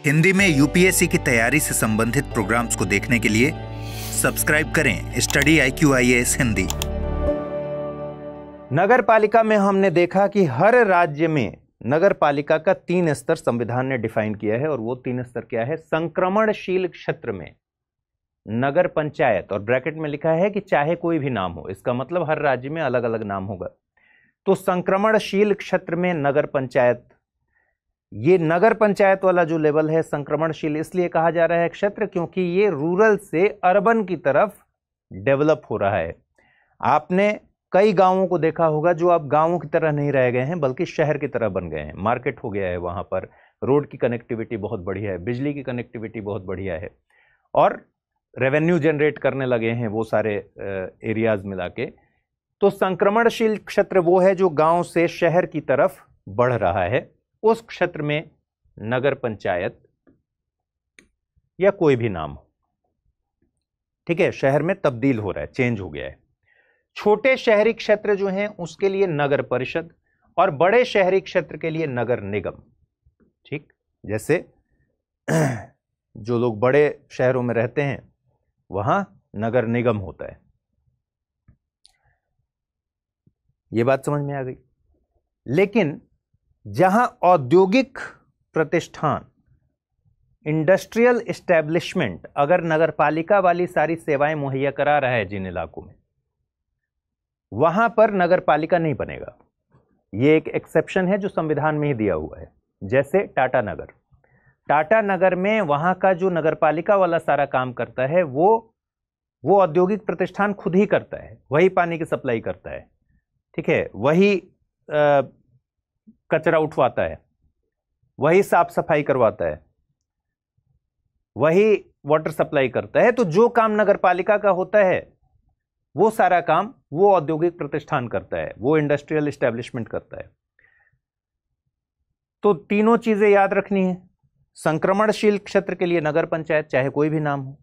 हिंदी में यूपीएससी की तैयारी से संबंधित प्रोग्राम्स को देखने के लिए सब्सक्राइब करें स्टडी IQIAS हिंदी। नगर पालिका में हमने देखा कि हर राज्य में नगर पालिका का 3 स्तर संविधान ने डिफाइन किया है और वो 3 स्तर क्या है? संक्रमणशील क्षेत्र में नगर पंचायत, और ब्रैकेट में लिखा है कि चाहे कोई भी नाम हो, इसका मतलब हर राज्य में अलग अलग नाम होगा। तो संक्रमणशील क्षेत्र में नगर पंचायत, ये नगर पंचायत वाला जो लेवल है संक्रमणशील इसलिए कहा जा रहा है क्षेत्र क्योंकि ये रूरल से अर्बन की तरफ डेवलप हो रहा है। आपने कई गांवों को देखा होगा जो अब गांवों की तरह नहीं रह गए हैं बल्कि शहर की तरह बन गए हैं। मार्केट हो गया है, वहां पर रोड की कनेक्टिविटी बहुत बढ़िया है, बिजली की कनेक्टिविटी बहुत बढ़िया है और रेवेन्यू जनरेट करने लगे हैं वो सारे एरियाज मिला के। तो संक्रमणशील क्षेत्र वो है जो गांव से शहर की तरफ बढ़ रहा है। उस क्षेत्र में नगर पंचायत या कोई भी नाम हो, ठीक है, शहर में तब्दील हो रहा है, चेंज हो गया है। छोटे शहरी क्षेत्र जो हैं उसके लिए नगर परिषद और बड़े शहरी क्षेत्र के लिए नगर निगम। ठीक, जैसे जो लोग बड़े शहरों में रहते हैं वहां नगर निगम होता है। यह बात समझ में आ गई। लेकिन जहां औद्योगिक प्रतिष्ठान, इंडस्ट्रियल एस्टेब्लिशमेंट अगर नगरपालिका वाली सारी सेवाएं मुहैया करा रहा है जिन इलाकों में, वहां पर नगरपालिका नहीं बनेगा। यह एक एक्सेप्शन है जो संविधान में ही दिया हुआ है। जैसे टाटा नगर, टाटा नगर में वहां का जो नगरपालिका वाला सारा काम करता है वो औद्योगिक प्रतिष्ठान खुद ही करता है। वही पानी की सप्लाई करता है, ठीक है, वही कचरा उठवाता है, वही साफ सफाई करवाता है, वही वाटर सप्लाई करता है। तो जो काम नगरपालिका का होता है वो सारा काम वो औद्योगिक प्रतिष्ठान करता है, वो इंडस्ट्रियल एस्टेब्लिशमेंट करता है। तो तीनों चीजें याद रखनी है। संक्रमणशील क्षेत्र के लिए नगर पंचायत चाहे कोई भी नाम हो,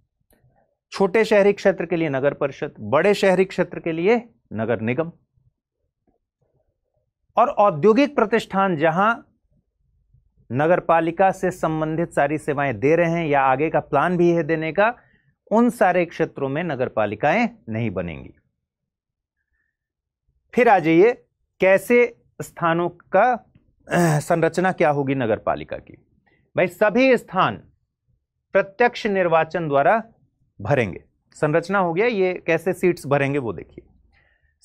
छोटे शहरी क्षेत्र के लिए नगर परिषद, बड़े शहरी क्षेत्र के लिए नगर निगम। और औद्योगिक प्रतिष्ठान जहां नगरपालिका से संबंधित सारी सेवाएं दे रहे हैं या आगे का प्लान भी है देने का, उन सारे क्षेत्रों में नगरपालिकाएं नहीं बनेंगी। फिर आ जाइए कैसे स्थानों का संरचना क्या होगी नगरपालिका की। भाई सभी स्थान प्रत्यक्ष निर्वाचन द्वारा भरेंगे। संरचना हो गया, ये कैसे सीट्स भरेंगे वो देखिए।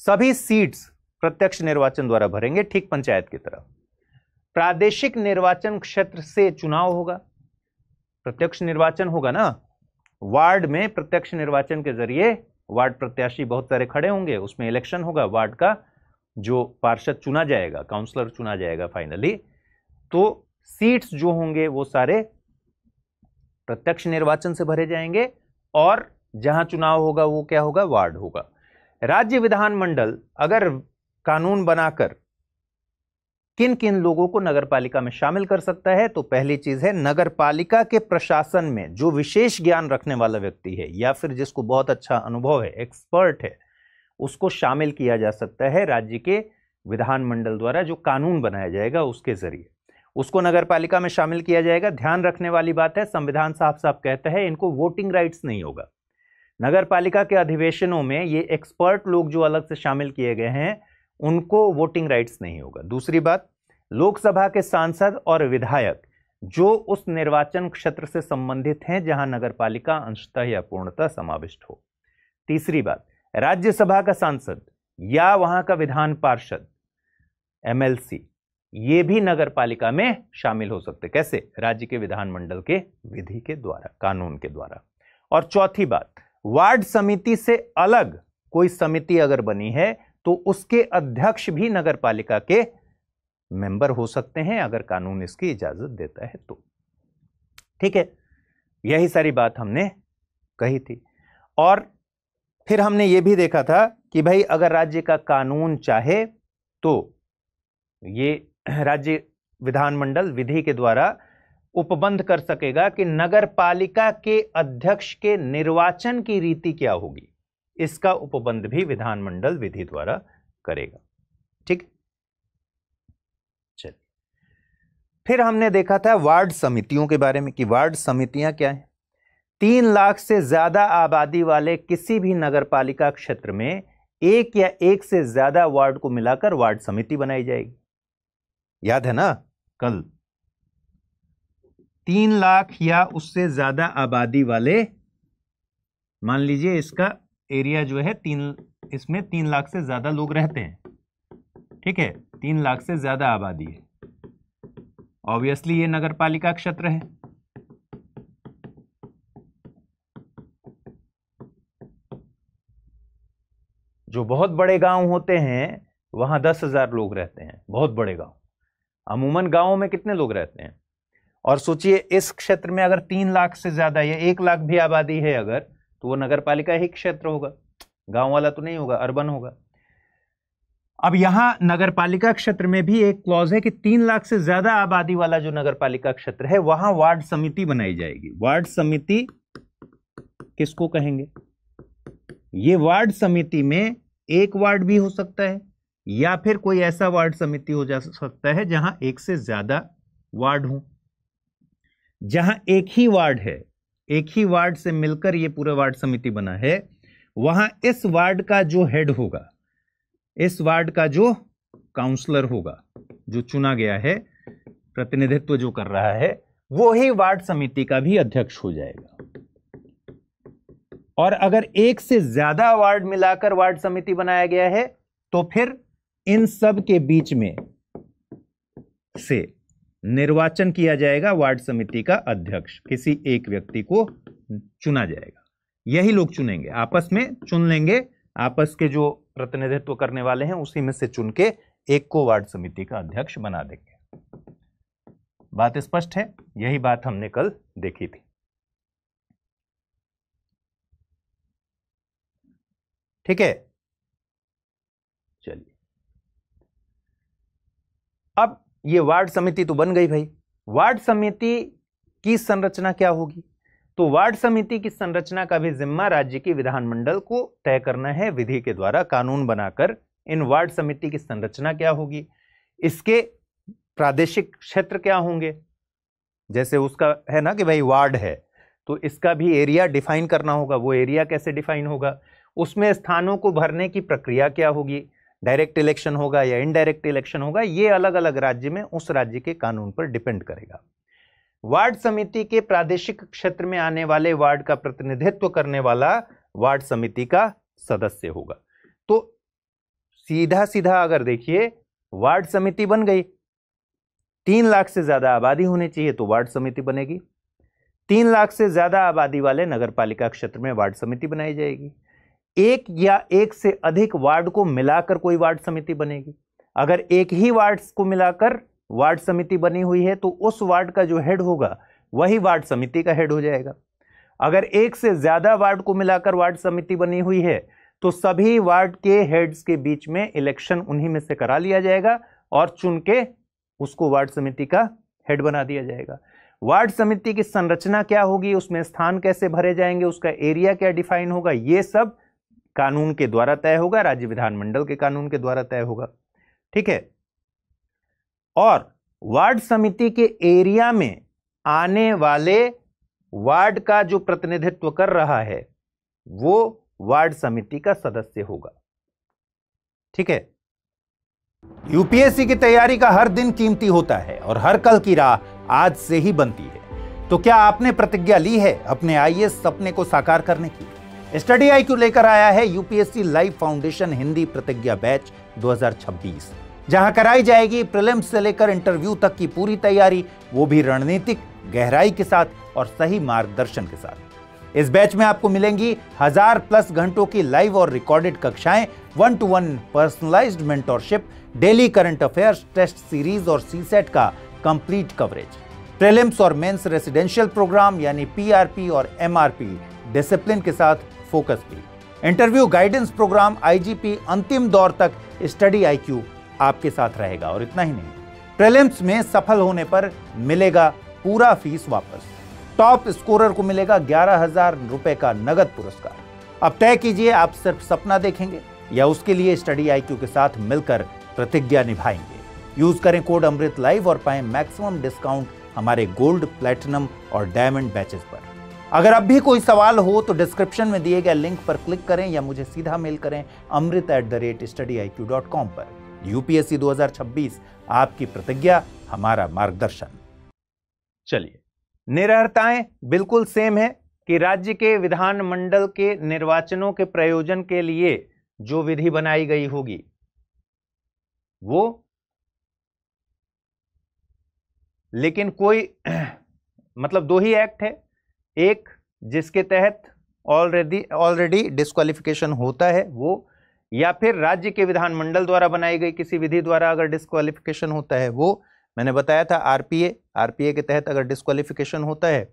सभी सीट्स प्रत्यक्ष निर्वाचन द्वारा भरेंगे, ठीक पंचायत की तरह। प्रादेशिक निर्वाचन क्षेत्र से चुनाव होगा, प्रत्यक्ष निर्वाचन होगा ना, वार्ड में प्रत्यक्ष निर्वाचन के जरिए वार्ड प्रत्याशी बहुत सारे खड़े होंगे, उसमें इलेक्शन होगा, वार्ड का जो पार्षद चुना जाएगा, काउंसलर चुना जाएगा फाइनली। तो सीट्स जो होंगे वो सारे प्रत्यक्ष निर्वाचन से भरे जाएंगे और जहां चुनाव होगा वो क्या होगा? वार्ड होगा। राज्य विधानमंडल अगर कानून बनाकर किन किन लोगों को नगरपालिका में शामिल कर सकता है, तो पहली चीज है नगरपालिका के प्रशासन में जो विशेष ज्ञान रखने वाला व्यक्ति है या फिर जिसको बहुत अच्छा अनुभव है, एक्सपर्ट है, उसको शामिल किया जा सकता है राज्य के विधानमंडल द्वारा। जो कानून बनाया जाएगा उसके जरिए उसको नगरपालिका में शामिल किया जाएगा। ध्यान रखने वाली बात है, संविधान साफ साफ कहता है इनको वोटिंग राइट्स नहीं होगा। नगरपालिका के अधिवेशनों में ये एक्सपर्ट लोग जो अलग से शामिल किए गए हैं उनको वोटिंग राइट्स नहीं होगा। दूसरी बात, लोकसभा के सांसद और विधायक जो उस निर्वाचन क्षेत्र से संबंधित हैं जहां नगरपालिका अंशतः या पूर्णतः समाविष्ट हो। तीसरी बात, राज्यसभा का सांसद या वहां का विधान पार्षद MLC, ये भी नगरपालिका में शामिल हो सकते। कैसे? राज्य के विधानमंडल के विधि के द्वारा, कानून के द्वारा। और चौथी बात, वार्ड समिति से अलग कोई समिति अगर बनी है तो उसके अध्यक्ष भी नगरपालिका के मेंबर हो सकते हैं अगर कानून इसकी इजाजत देता है तो। ठीक है, यही सारी बात हमने कही थी। और फिर हमने यह भी देखा था कि भाई अगर राज्य का कानून चाहे तो ये राज्य विधानमंडल विधि के द्वारा उपबंध कर सकेगा कि नगरपालिका के अध्यक्ष के निर्वाचन की रीति क्या होगी। इसका उपबंध भी विधानमंडल विधि द्वारा करेगा। ठीक, चलिए फिर हमने देखा था वार्ड समितियों के बारे में कि वार्ड समितियां क्या हैं। 3 लाख से ज्यादा आबादी वाले किसी भी नगरपालिका क्षेत्र में एक या एक से ज्यादा वार्ड को मिलाकर वार्ड समिति बनाई जाएगी। याद है ना कल 3 लाख या उससे ज्यादा आबादी वाले, मान लीजिए इसका एरिया जो है इसमें 3 लाख से ज्यादा लोग रहते हैं, ठीक है, 3 लाख से ज्यादा आबादी है, ऑब्वियसली ये नगरपालिका क्षेत्र है। जो बहुत बड़े गांव होते हैं वहां 10,000 लोग रहते हैं, बहुत बड़े गांव। अमूमन गांवों में कितने लोग रहते हैं? और सोचिए इस क्षेत्र में अगर 3 लाख से ज्यादा या 1 लाख भी आबादी है अगर, तो वो नगरपालिका ही क्षेत्र होगा, गांव वाला तो नहीं होगा, अर्बन होगा। अब यहां नगरपालिका क्षेत्र में भी एक क्लॉज है कि 3 लाख से ज्यादा आबादी वाला जो नगरपालिका क्षेत्र है वहां वार्ड समिति बनाई जाएगी। वार्ड समिति किसको कहेंगे? ये वार्ड समिति में एक वार्ड भी हो सकता है या फिर कोई ऐसा वार्ड समिति हो जा सकता है जहां एक से ज्यादा वार्ड हो। जहां एक ही वार्ड है, एक ही वार्ड से मिलकर ये पूरा वार्ड समिति बना है, वहां इस वार्ड का जो हेड होगा, इस वार्ड का जो काउंसलर होगा, जो चुना गया है, प्रतिनिधित्व जो कर रहा है, वो ही वार्ड समिति का भी अध्यक्ष हो जाएगा। और अगर एक से ज्यादा वार्ड मिलाकर वार्ड समिति बनाया गया है तो फिर इन सब के बीच में से निर्वाचन किया जाएगा, वार्ड समिति का अध्यक्ष किसी एक व्यक्ति को चुना जाएगा। यही लोग चुनेंगे, आपस में चुन लेंगे, आपस के जो प्रतिनिधित्व करने वाले हैं उसी में से चुन के एक को वार्ड समिति का अध्यक्ष बना देंगे। बात स्पष्ट है? यही बात हमने कल देखी थी। ठीक है, चलिए अब ये वार्ड समिति तो बन गई भाई। वार्ड समिति की संरचना क्या होगी? तो वार्ड समिति की संरचना का भी जिम्मा राज्य की विधानमंडल को तय करना है, विधि के द्वारा कानून बनाकर इन वार्ड समिति की संरचना क्या होगी, इसके प्रादेशिक क्षेत्र क्या होंगे। जैसे उसका है ना कि भाई वार्ड है तो इसका भी एरिया डिफाइन करना होगा, वो एरिया कैसे डिफाइन होगा, उसमें स्थानों को भरने की प्रक्रिया क्या होगी, डायरेक्ट इलेक्शन होगा या इनडायरेक्ट इलेक्शन होगा, ये अलग अलग राज्य में उस राज्य के कानून पर डिपेंड करेगा। वार्ड समिति के प्रादेशिक क्षेत्र में आने वाले वार्ड का प्रतिनिधित्व करने वाला वार्ड समिति का सदस्य होगा। तो सीधा सीधा अगर देखिए, वार्ड समिति बन गई, 3 लाख से ज्यादा आबादी होनी चाहिए तो वार्ड समिति बनेगी। 3 लाख से ज्यादा आबादी वाले नगरपालिका क्षेत्र में वार्ड समिति बनाई जाएगी। एक या एक से अधिक वार्ड को मिलाकर कोई वार्ड समिति बनेगी। अगर एक ही वार्ड को मिलाकर वार्ड समिति बनी हुई है तो उस वार्ड का जो हेड होगा वही वार्ड समिति का हेड हो जाएगा। अगर एक से ज्यादा वार्ड को मिलाकर वार्ड समिति बनी हुई है तो सभी वार्ड के हेड्स के बीच में इलेक्शन उन्हीं में से करा लिया जाएगा और चुन के उसको वार्ड समिति का हेड बना दिया जाएगा। वार्ड समिति की संरचना क्या होगी, उसमें स्थान कैसे भरे जाएंगे, उसका एरिया क्या डिफाइन होगा, ये सब कानून के द्वारा तय होगा, राज्य विधानमंडल के कानून के द्वारा तय होगा। ठीक है। और वार्ड समिति के एरिया में आने वाले वार्ड का जो प्रतिनिधित्व कर रहा है वो वार्ड समिति का सदस्य होगा। ठीक है। यूपीएससी की तैयारी का हर दिन कीमती होता है और हर कल की राह आज से ही बनती है। तो क्या आपने प्रतिज्ञा ली है अपने आईएएस सपने को साकार करने की? स्टडी IQ लेकर आया है यूपीएससी लाइव फाउंडेशन हिंदी प्रतिज्ञा बैच 2026, जहां कराई जाएगी प्रीलिम्स से लेकर इंटरव्यू तक की पूरी तैयारी, वो भी रणनीतिक गहराई के साथ और सही मार्गदर्शन के साथ। इस बैच में आपको मिलेंगी 1000+ घंटों की लाइव और रिकॉर्डेड कक्षाएं, 1-to-1 personalised mentorship, daily current affairs, test series और सीसेट का कंप्लीट कवरेज, प्रीलिम्स और मेंस रेसिडेंशियल प्रोग्राम यानी PRP और MRP डिसिप्लिन के साथ फोकस भी, इंटरव्यू गाइडेंस प्रोग्राम, IGP, अंतिम दौर तक स्टडी IQ आपके साथ रहेगा। और इतना ही नहीं, प्रीलिम्स में सफल होने पर मिलेगा पूरा फीस वापस, टॉप स्कोरर को मिलेगा 11,000 रुपए का नगद पुरस्कार। अब तय कीजिए, आप सिर्फ सपना देखेंगे या उसके लिए स्टडी IQ के साथ मिलकर प्रतिज्ञा निभाएंगे। यूज करें कोड अमृत लाइव और पाएं मैक्सिमम डिस्काउंट हमारे गोल्ड, प्लैटिनम और डायमंड बैचेस पर। अगर अब भी कोई सवाल हो तो डिस्क्रिप्शन में दिए गए लिंक पर क्लिक करें या मुझे सीधा मेल करें amrit@studiiq.com पर। यूपीएससी 2026 आपकी प्रतिज्ञा, हमारा मार्गदर्शन। चलिए, निरर्हताएं बिल्कुल सेम है कि राज्य के विधानमंडल के निर्वाचनों के प्रयोजन के लिए जो विधि बनाई गई होगी वो, लेकिन कोई मतलब दो ही एक्ट है, एक जिसके तहत ऑलरेडी डिस्क्वालिफिकेशन होता है वो, या फिर राज्य के विधानमंडल द्वारा बनाई गई किसी विधि द्वारा अगर डिस्क्वालिफिकेशन होता है वो। मैंने बताया था आरपीए के तहत अगर डिस्क्वालिफिकेशन होता है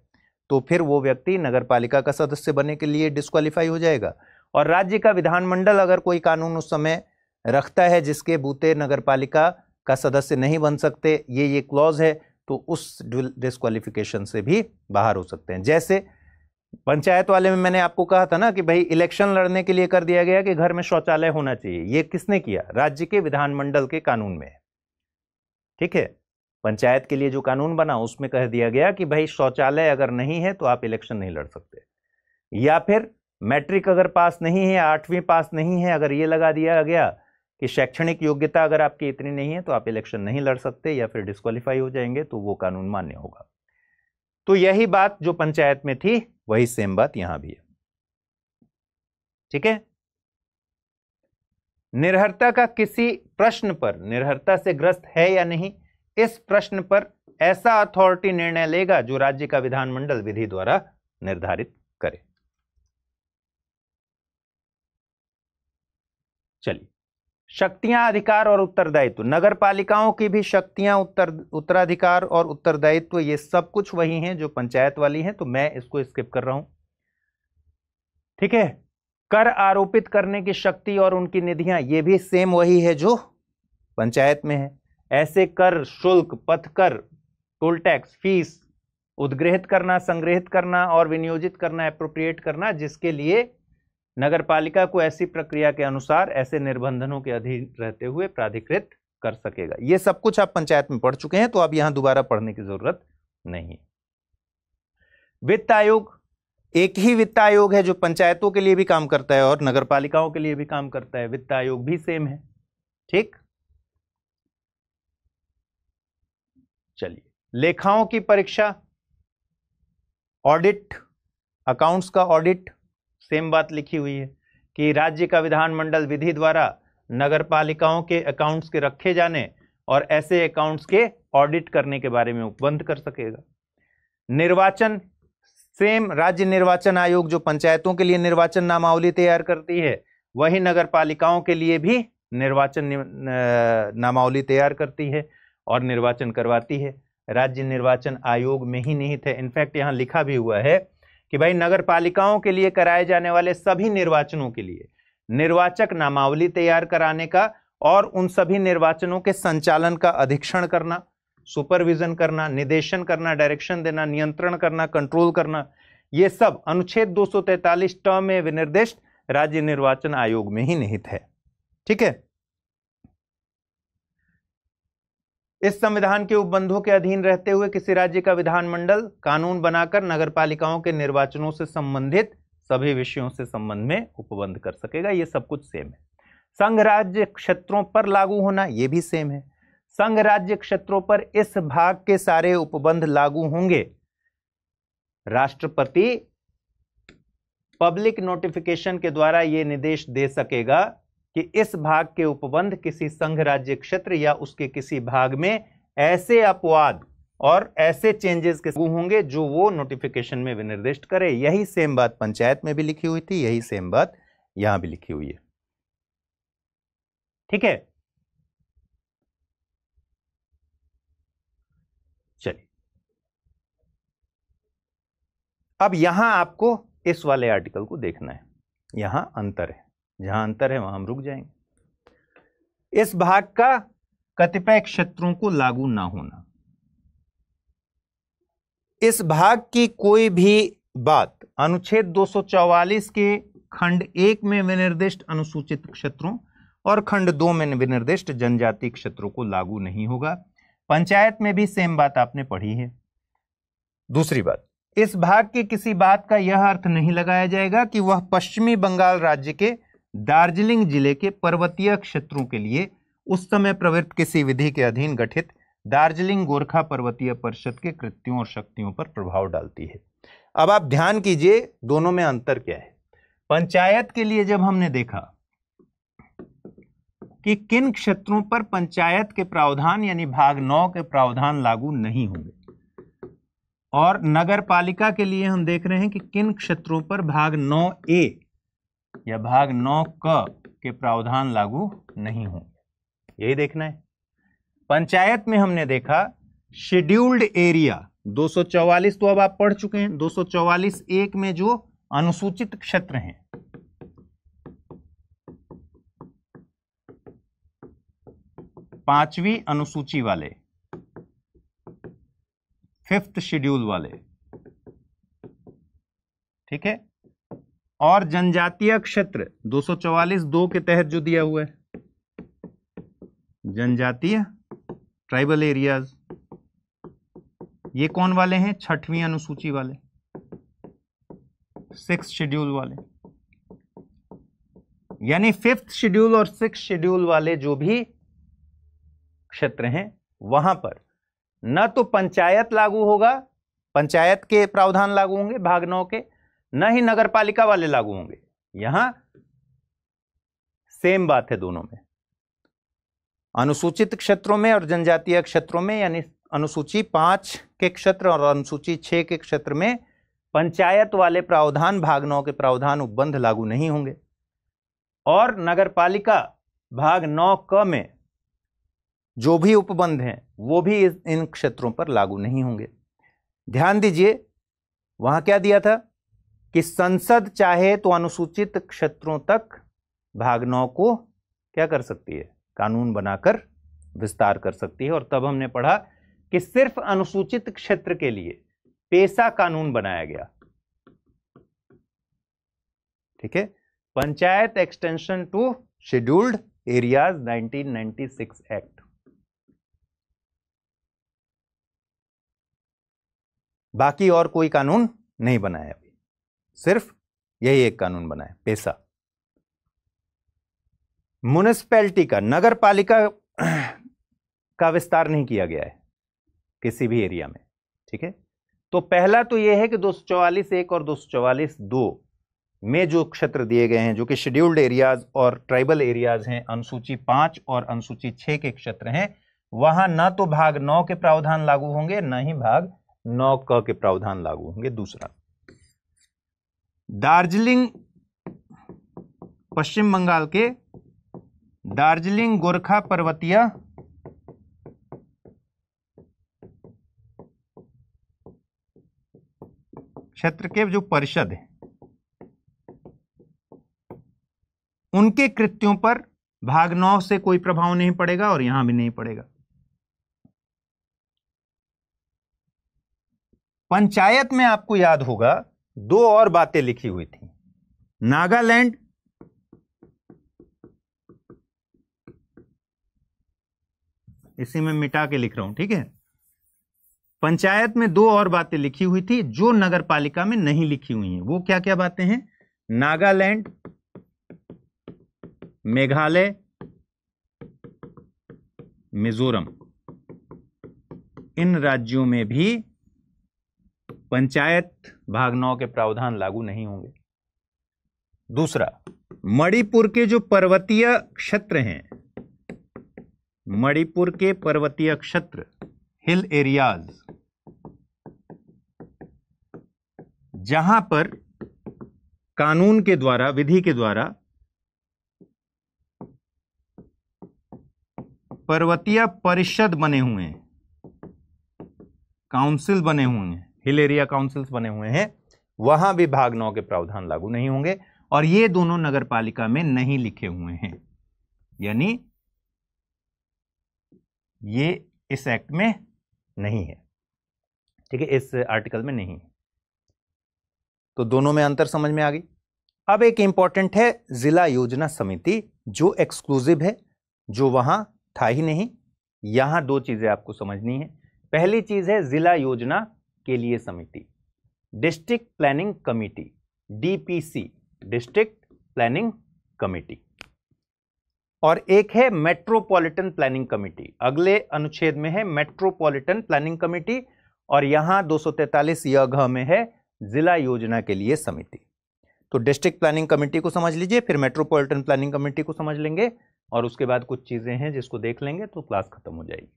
तो फिर वो व्यक्ति नगरपालिका का सदस्य बनने के लिए डिस्क्वालीफाई हो जाएगा। और राज्य का विधानमंडल अगर कोई कानून उस समय रखता है जिसके बूते नगरपालिका का सदस्य नहीं बन सकते, ये क्लॉज है, तो उस डिस्क्वालिफिकेशन से भी बाहर हो सकते हैं। जैसे पंचायत वाले में मैंने आपको कहा था ना कि भाई इलेक्शन लड़ने के लिए कर दिया गया कि घर में शौचालय होना चाहिए। ये किसने किया? राज्य के विधानमंडल के कानून में, ठीक है। पंचायत के लिए जो कानून बना उसमें कह दिया गया कि भाई शौचालय अगर नहीं है तो आप इलेक्शन नहीं लड़ सकते। या फिर मैट्रिक अगर पास नहीं है, 8वीं पास नहीं है, अगर ये लगा दिया गया कि शैक्षणिक योग्यता अगर आपकी इतनी नहीं है तो आप इलेक्शन नहीं लड़ सकते या फिर डिस्क्वालीफाई हो जाएंगे, तो वो कानून मान्य होगा। तो यही बात जो पंचायत में थी वही सेम बात यहां भी है, ठीक है। निर्हरता का किसी प्रश्न पर निर्हरता से ग्रस्त है या नहीं, इस प्रश्न पर ऐसा अथॉरिटी निर्णय लेगा जो राज्य का विधानमंडल विधि द्वारा निर्धारित करे। चलिए, शक्तियां, अधिकार और उत्तरदायित्व। नगर पालिकाओं की भी शक्तियां, उत्तराधिकार और उत्तरदायित्व ये सब कुछ वही हैं जो पंचायत वाली हैं, तो मैं इसको स्किप कर रहा हूं, ठीक है। कर आरोपित करने की शक्ति और उनकी निधियां ये भी सेम वही है जो पंचायत में है। ऐसे कर, शुल्क, पथकर, टोल टैक्स, फीस उद्ग्रहित करना, संग्रहित करना और विनियोजित करना, एप्रोप्रिएट करना, जिसके लिए नगरपालिका को ऐसी प्रक्रिया के अनुसार ऐसे निर्बंधनों के अधीन रहते हुए प्राधिकृत कर सकेगा। ये सब कुछ आप पंचायत में पढ़ चुके हैं, तो अब यहां दोबारा पढ़ने की जरूरत नहीं। वित्त आयोग, एक ही वित्त आयोग है जो पंचायतों के लिए भी काम करता है और नगरपालिकाओं के लिए भी काम करता है। वित्त आयोग भी सेम है, ठीक। चलिए, लेखाओं की परीक्षा, ऑडिट, अकाउंट्स का ऑडिट, सेम बात लिखी हुई है कि राज्य का विधानमंडल विधि द्वारा नगरपालिकाओं के अकाउंट्स के रखे जाने और ऐसे अकाउंट्स के ऑडिट करने के बारे में उपबंध कर सकेगा। निर्वाचन, सेम, राज्य निर्वाचन आयोग जो पंचायतों के लिए निर्वाचन नामावली तैयार करती है वही नगरपालिकाओं के लिए भी निर्वाचन नामावली तैयार करती है और निर्वाचन करवाती है। राज्य निर्वाचन आयोग में ही निहित है। इनफैक्ट यहां लिखा भी हुआ है कि भाई नगरपालिकाओं के लिए कराए जाने वाले सभी निर्वाचनों के लिए निर्वाचक नामावली तैयार कराने का और उन सभी निर्वाचनों के संचालन का अधीक्षण करना, सुपरविजन करना, निर्देशन करना, डायरेक्शन देना, नियंत्रण करना, कंट्रोल करना, ये सब अनुच्छेद 243 टर्म में विनिर्दिष्ट राज्य निर्वाचन आयोग में ही निहित है, ठीक है। इस संविधान के उपबंधों के अधीन रहते हुए किसी राज्य का विधानमंडल कानून बनाकर नगरपालिकाओं के निर्वाचनों से संबंधित सभी विषयों से संबंध में उपबंध कर सकेगा। ये सब कुछ सेम है। संघ राज्य क्षेत्रों पर लागू होना, ये भी सेम है। संघ राज्य क्षेत्रों पर इस भाग के सारे उपबंध लागू होंगे। राष्ट्रपति पब्लिक नोटिफिकेशन के द्वारा यह निर्देश दे सकेगा कि इस भाग के उपबंध किसी संघ राज्य क्षेत्र या उसके किसी भाग में ऐसे अपवाद और ऐसे चेंजेस के होंगे जो वो नोटिफिकेशन में विनिर्दिष्ट करे। यही सेम बात पंचायत में भी लिखी हुई थी, यही सेम बात यहां भी लिखी हुई है, ठीक है। चलिए, अब यहां आपको इस वाले आर्टिकल को देखना है। यहां अंतर है, जहां अंतर है वहां हम रुक जाएंगे। इस भाग का कतिपय क्षेत्रों को लागू ना होना, इस भाग की कोई भी बात अनुच्छेद 244 के खंड 1 में विनिर्दिष्ट अनुसूचित क्षेत्रों और खंड 2 में विनिर्दिष्ट जनजातीय क्षेत्रों को लागू नहीं होगा। पंचायत में भी सेम बात आपने पढ़ी है। दूसरी बात, इस भाग के किसी बात का यह अर्थ नहीं लगाया जाएगा कि वह पश्चिमी बंगाल राज्य के दार्जिलिंग जिले के पर्वतीय क्षेत्रों के लिए उस समय प्रवृत्त किसी विधि के अधीन गठित दार्जिलिंग गोरखा पर्वतीय परिषद के कृत्यों और शक्तियों पर प्रभाव डालती है। अब आप ध्यान कीजिए दोनों में अंतर क्या है। पंचायत के लिए जब हमने देखा कि किन क्षेत्रों पर पंचायत के प्रावधान यानी भाग 9 के प्रावधान लागू नहीं होंगे, और नगर पालिका के लिए हम देख रहे हैं कि किन क्षेत्रों पर भाग 9A या भाग 9क के प्रावधान लागू नहीं होंगे, यही देखना है। पंचायत में हमने देखा शेड्यूल्ड एरिया 244, तो अब आप पढ़ चुके हैं। 244(1) में जो अनुसूचित क्षेत्र हैं, पांचवी अनुसूची वाले, 5th शेड्यूल वाले, ठीक है। और जनजातीय क्षेत्र 244(2) के तहत जो दिया हुआ है, जनजातीय ट्राइबल एरियाज, ये कौन वाले हैं? 6वीं अनुसूची वाले, 6th शेड्यूल वाले। यानी 5th शेड्यूल और 6th शेड्यूल वाले जो भी क्षेत्र हैं वहां पर न तो पंचायत लागू होगा, पंचायत के प्रावधान लागू होंगे भाग 9 के, न ही नगर पालिका वाले लागू होंगे। यहां सेम बात है दोनों में, अनुसूचित क्षेत्रों में और जनजातीय क्षेत्रों में, यानी अनुसूची 5 के क्षेत्र और अनुसूची 6 के क्षेत्र में पंचायत वाले प्रावधान भाग 9 के प्रावधान उपबंध लागू नहीं होंगे, और नगर पालिका भाग 9 में जो भी उपबंध हैं वो भी इन क्षेत्रों पर लागू नहीं होंगे। ध्यान दीजिए वहां क्या दिया था कि संसद चाहे तो अनुसूचित क्षेत्रों तक भाग 9 को क्या कर सकती है? कानून बनाकर विस्तार कर सकती है। और तब हमने पढ़ा कि सिर्फ अनुसूचित क्षेत्र के लिए पेशा कानून बनाया गया, ठीक है, panchayat extension to scheduled areas 1996 act. बाकी और कोई कानून नहीं बनाया, अभी सिर्फ यही एक कानून बना है, पेशा। म्युनिसिपैलिटी का, नगर पालिका का विस्तार नहीं किया गया है किसी भी एरिया में, ठीक है। तो पहला तो यह है कि 244(1) और 244(2) में जो क्षेत्र दिए गए हैं जो कि शेड्यूल्ड एरियाज और ट्राइबल एरियाज हैं, अनुसूची 5 और अनुसूची 6 के क्षेत्र हैं, वहां न तो भाग 9 के प्रावधान लागू होंगे न ही भाग 9 के प्रावधान लागू होंगे। दूसरा, दार्जिलिंग, पश्चिम बंगाल के दार्जिलिंग गोरखा पर्वतीय क्षेत्र के जो परिषद है उनके कृत्यों पर भाग 9 से कोई प्रभाव नहीं पड़ेगा और यहां भी नहीं पड़ेगा। पंचायत में आपको याद होगा 2 और बातें लिखी हुई थी। नागालैंड इसी में मिटा के लिख रहा हूं, ठीक है। पंचायत में 2 और बातें लिखी हुई थी जो नगर पालिका में नहीं लिखी हुई हैं। वो क्या क्या बातें हैं? नागालैंड, मेघालय, मिजोरम, इन राज्यों में भी पंचायत भाग 9 के प्रावधान लागू नहीं होंगे। दूसरा, मणिपुर के जो पर्वतीय क्षेत्र हैं, मणिपुर के पर्वतीय क्षेत्र, हिल एरियाज, जहां पर कानून के द्वारा, विधि के द्वारा पर्वतीय परिषद बने हुए हैं, काउंसिल बने हुए हैं, हिल एरिया काउंसिल्स बने हुए हैं, वहां भी भाग 9 के प्रावधान लागू नहीं होंगे। और ये दोनों नगर पालिका में नहीं लिखे हुए हैं, यानी ये इस एक्ट में नहीं है, ठीक है, इस आर्टिकल में नहीं है। तो दोनों में अंतर समझ में आ गई। अब एक इंपॉर्टेंट है जिला योजना समिति, जो एक्सक्लूसिव है, जो वहां था ही नहीं। यहां दो चीजें आपको समझनी है। पहली चीज है जिला योजना के लिए समिति, district planning committee, DPC, district planning committee. और एक है मेट्रोपॉलिटन प्लानिंग कमिटी, अगले अनुच्छेद में है मेट्रोपॉलिटन प्लानिंग कमिटी, और यहां 243 य घ में है जिला योजना के लिए समिति। तो डिस्ट्रिक्ट प्लानिंग कमेटी को समझ लीजिए, फिर मेट्रोपॉलिटन प्लानिंग कमेटी को समझ लेंगे, और उसके बाद कुछ चीजें हैं जिसको देख लेंगे तो क्लास खत्म हो जाएगी।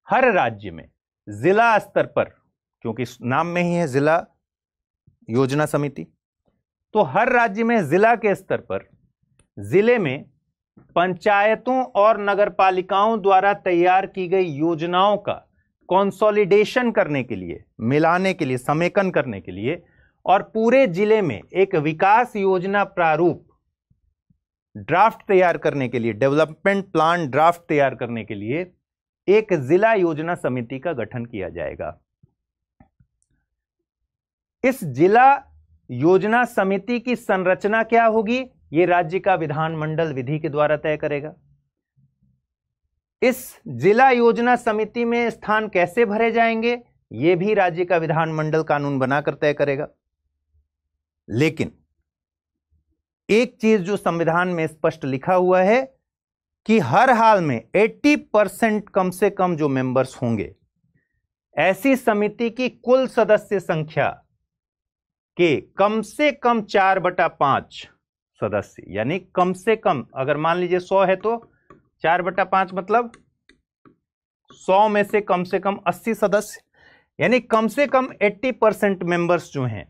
हर राज्य में जिला स्तर पर, क्योंकि नाम में ही है जिला योजना समिति, तो हर राज्य में जिला के स्तर पर जिले में पंचायतों और नगरपालिकाओं द्वारा तैयार की गई योजनाओं का कंसोलिडेशन करने के लिए, मिलाने के लिए, समेकन करने के लिए, और पूरे जिले में एक विकास योजना प्रारूप ड्राफ्ट तैयार करने के लिए, डेवलपमेंट प्लान ड्राफ्ट तैयार करने के लिए एक जिला योजना समिति का गठन किया जाएगा। इस जिला योजना समिति की संरचना क्या होगी, यह राज्य का विधानमंडल विधि के द्वारा तय करेगा। इस जिला योजना समिति में स्थान कैसे भरे जाएंगे, यह भी राज्य का विधानमंडल कानून बनाकर तय करेगा। लेकिन एक चीज जो संविधान में स्पष्ट लिखा हुआ है कि हर हाल में 80% कम से कम जो मेंबर्स होंगे, ऐसी समिति की कुल सदस्य संख्या के कम से कम 4/5 सदस्य, यानी कम से कम, अगर मान लीजिए 100 है तो 4/5 मतलब 100 में से कम 80 सदस्य, यानी कम से कम 80% मेंबर्स जो हैं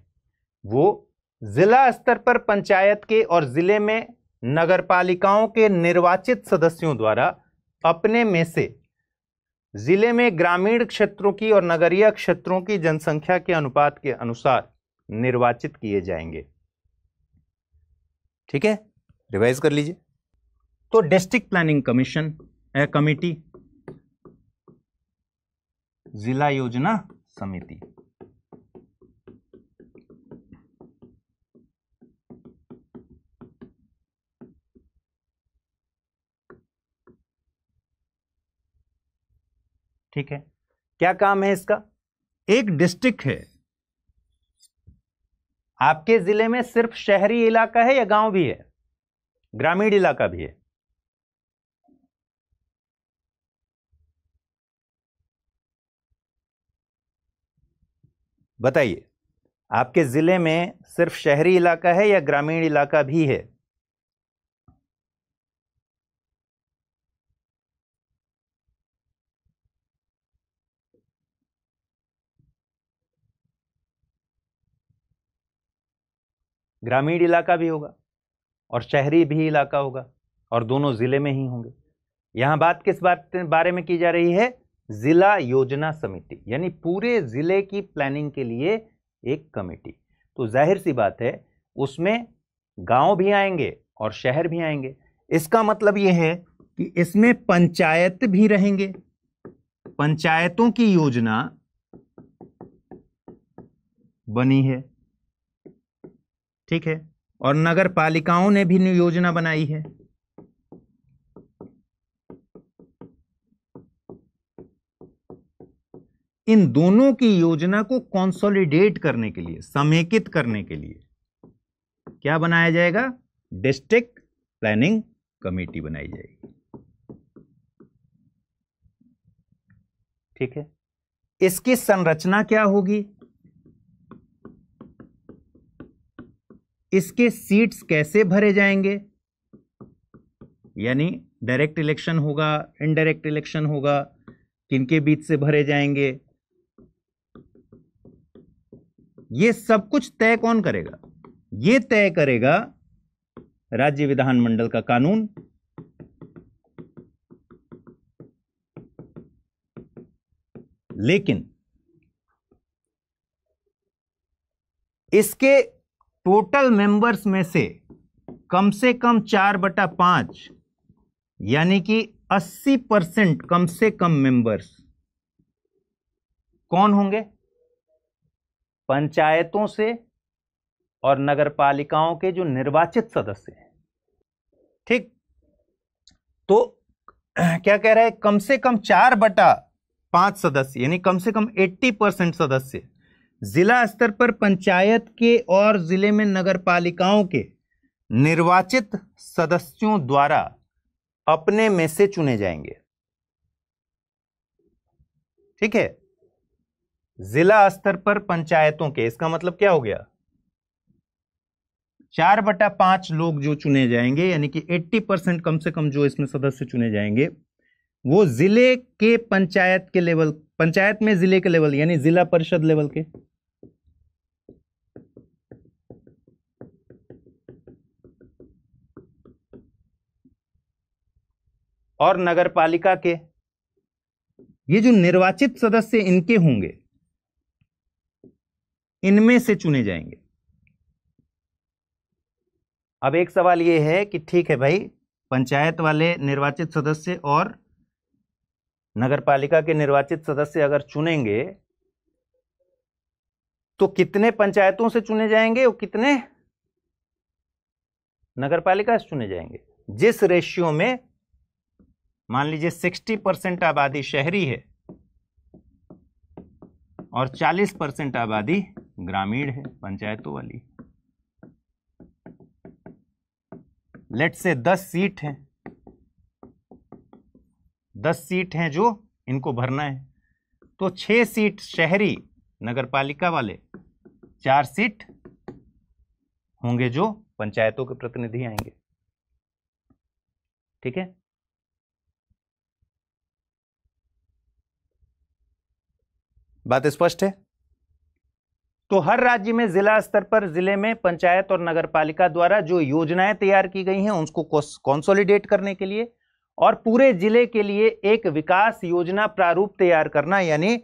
वो जिला स्तर पर पंचायत के और जिले में नगरपालिकाओं के निर्वाचित सदस्यों द्वारा अपने में से जिले में ग्रामीण क्षेत्रों की और नगरीय क्षेत्रों की जनसंख्या के अनुपात के अनुसार निर्वाचित किए जाएंगे। ठीक है, रिवाइज कर लीजिए। तो डिस्ट्रिक्ट प्लानिंग कमीशन कमेटी, जिला योजना समिति, ठीक है। क्या काम है इसका? एक डिस्ट्रिक्ट है, आपके जिले में सिर्फ शहरी इलाका है या गांव भी है, ग्रामीण इलाका भी है? बताइए, आपके जिले में सिर्फ शहरी इलाका है या ग्रामीण इलाका भी है? ग्रामीण इलाका भी होगा और शहरी भी इलाका होगा, और दोनों जिले में ही होंगे। यहां बात किस बारे में की जा रही है? जिला योजना समिति, यानी पूरे जिले की प्लानिंग के लिए एक कमेटी। तो जाहिर सी बात है उसमें गांव भी आएंगे और शहर भी आएंगे। इसका मतलब यह है कि इसमें पंचायत भी रहेंगे, पंचायतों की योजना बनी है, ठीक है, और नगर पालिकाओं ने भी योजना बनाई है। इन दोनों की योजना को कंसोलिडेट करने के लिए, समेकित करने के लिए क्या बनाया जाएगा? डिस्ट्रिक्ट प्लानिंग कमेटी बनाई जाएगी। ठीक है, इसकी संरचना क्या होगी, इसके सीट्स कैसे भरे जाएंगे, यानी डायरेक्ट इलेक्शन होगा, इनडायरेक्ट इलेक्शन होगा, किनके बीच से भरे जाएंगे, ये सब कुछ तय कौन करेगा? ये तय करेगा राज्य विधानमंडल का कानून। लेकिन इसके टोटल मेंबर्स में से कम 4/5 यानी कि 80% कम से कम मेंबर्स कौन होंगे? पंचायतों से और नगरपालिकाओं के जो निर्वाचित सदस्य हैं। ठीक, तो क्या कह रहा है, कम से कम 4/5 सदस्य यानी कम से कम 80% सदस्य जिला स्तर पर पंचायत के और जिले में नगरपालिकाओं के निर्वाचित सदस्यों द्वारा अपने में से चुने जाएंगे। ठीक है, जिला स्तर पर पंचायतों के, इसका मतलब क्या हो गया, 4/5 लोग जो चुने जाएंगे यानी कि 80% कम से कम जो इसमें सदस्य चुने जाएंगे वो जिले के पंचायत के लेवल, पंचायत में जिले के लेवल यानी जिला परिषद लेवल के, और नगरपालिका के ये जो निर्वाचित सदस्य इनके होंगे इनमें से चुने जाएंगे। अब एक सवाल ये है कि ठीक है भाई, पंचायत वाले निर्वाचित सदस्य और नगरपालिका के निर्वाचित सदस्य अगर चुनेंगे तो कितने पंचायतों से चुने जाएंगे और कितने नगरपालिका से चुने जाएंगे। जिस रेशियो में मान लीजिए 60% आबादी शहरी है और 40% आबादी ग्रामीण है पंचायतों वाली, लेट से 10 सीट हैं, 10 सीट हैं जो इनको भरना है, तो 6 सीट शहरी नगरपालिका वाले, 4 सीट होंगे जो पंचायतों के प्रतिनिधि आएंगे। ठीक है, बात स्पष्ट है। तो हर राज्य में जिला स्तर पर जिले में पंचायत और नगरपालिका द्वारा जो योजनाएं तैयार की गई हैं उनको कंसोलिडेट करने के लिए और पूरे जिले के लिए एक विकास योजना प्रारूप तैयार करना यानी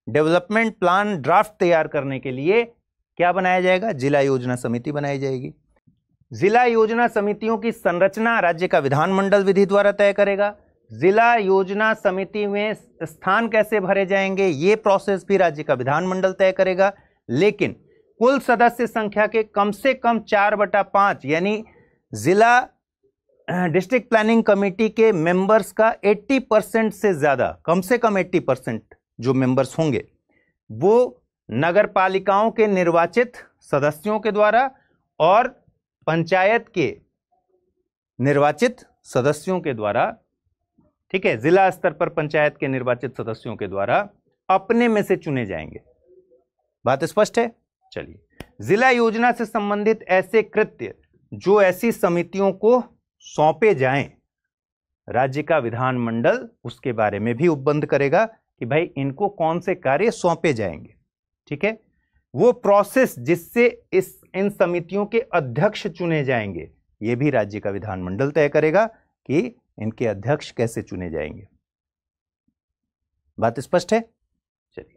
डेवलपमेंट प्लान ड्राफ्ट तैयार करने के लिए क्या बनाया जाएगा, जिला योजना समिति बनाई जाएगी। जिला योजना समितियों की संरचना राज्य का विधानमंडल विधि द्वारा तय करेगा। जिला योजना समिति में स्थान कैसे भरे जाएंगे ये प्रोसेस भी राज्य का विधानमंडल तय करेगा, लेकिन कुल सदस्य संख्या के कम से कम 4/5 यानी जिला डिस्ट्रिक्ट प्लानिंग कमेटी के मेंबर्स का 80% से ज्यादा, कम से कम 80% जो मेंबर्स होंगे वो नगरपालिकाओं के निर्वाचित सदस्यों के द्वारा और पंचायत के निर्वाचित सदस्यों के द्वारा, ठीक है, जिला स्तर पर पंचायत के निर्वाचित सदस्यों के द्वारा अपने में से चुने जाएंगे। बात स्पष्ट है। चलिए, जिला योजना से संबंधित ऐसे कृत्य जो ऐसी समितियों को सौंपे जाएं, राज्य का विधानमंडल उसके बारे में भी उपबंध करेगा कि भाई इनको कौन से कार्य सौंपे जाएंगे। ठीक है, वो प्रोसेस जिससे इन समितियों के अध्यक्ष चुने जाएंगे ये भी राज्य का विधानमंडल तय करेगा कि इनके अध्यक्ष कैसे चुने जाएंगे। बात स्पष्ट है। चलिए,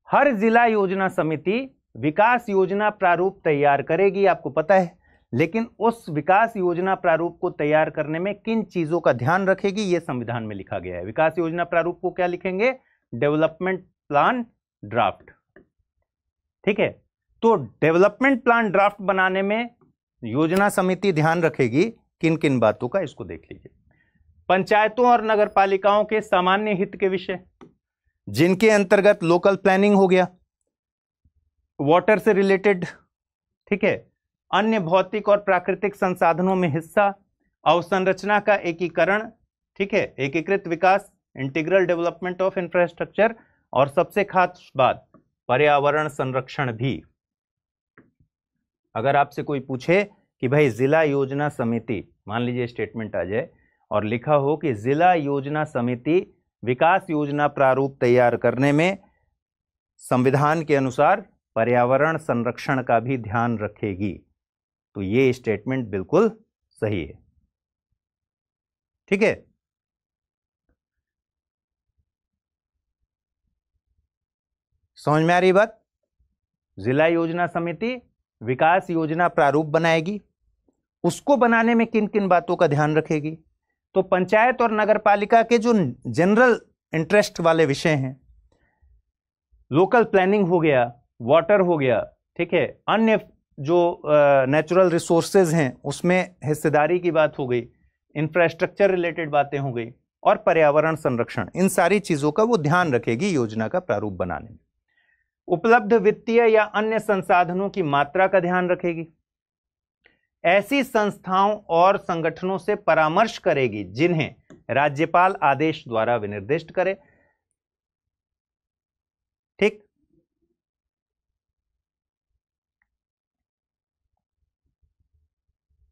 हर जिला योजना समिति विकास योजना प्रारूप तैयार करेगी, आपको पता है, लेकिन उस विकास योजना प्रारूप को तैयार करने में किन चीजों का ध्यान रखेगी यह संविधान में लिखा गया है। विकास योजना प्रारूप को क्या लिखेंगे, डेवलपमेंट प्लान ड्राफ्ट। ठीक है, तो डेवलपमेंट प्लान ड्राफ्ट बनाने में योजना समिति ध्यान रखेगी किन किन बातों का, इसको देख लीजिए। पंचायतों और नगरपालिकाओं के सामान्य हित के विषय जिनके अंतर्गत लोकल प्लानिंग हो गया, वाटर से रिलेटेड, ठीक है, अन्य भौतिक और प्राकृतिक संसाधनों में हिस्सा, अवसंरचना का एकीकरण, ठीक है, एकीकृत विकास, इंटीग्रल डेवलपमेंट ऑफ इंफ्रास्ट्रक्चर, और सबसे खास बात पर्यावरण संरक्षण भी। अगर आपसे कोई पूछे कि भाई जिला योजना समिति, मान लीजिए स्टेटमेंट आ जाए और लिखा हो कि जिला योजना समिति विकास योजना प्रारूप तैयार करने में संविधान के अनुसार पर्यावरण संरक्षण का भी ध्यान रखेगी, तो ये स्टेटमेंट बिल्कुल सही है। ठीक है, समझ में आ रही बात। जिला योजना समिति विकास योजना प्रारूप बनाएगी, उसको बनाने में किन किन बातों का ध्यान रखेगी। तो पंचायत और नगरपालिका के जो जनरल इंटरेस्ट वाले विषय हैं, लोकल प्लानिंग हो गया, वाटर हो गया, ठीक है। अन्य जो नेचुरल रिसोर्सेज हैं उसमें हिस्सेदारी की बात हो गई, इंफ्रास्ट्रक्चर रिलेटेड बातें हो गई, और पर्यावरण संरक्षण, इन सारी चीजों का वो ध्यान रखेगी योजना का प्रारूप बनाने में। उपलब्ध वित्तीय या अन्य संसाधनों की मात्रा का ध्यान रखेगी। ऐसी संस्थाओं और संगठनों से परामर्श करेगी जिन्हें राज्यपाल आदेश द्वारा विनिर्दिष्ट करे। ठीक।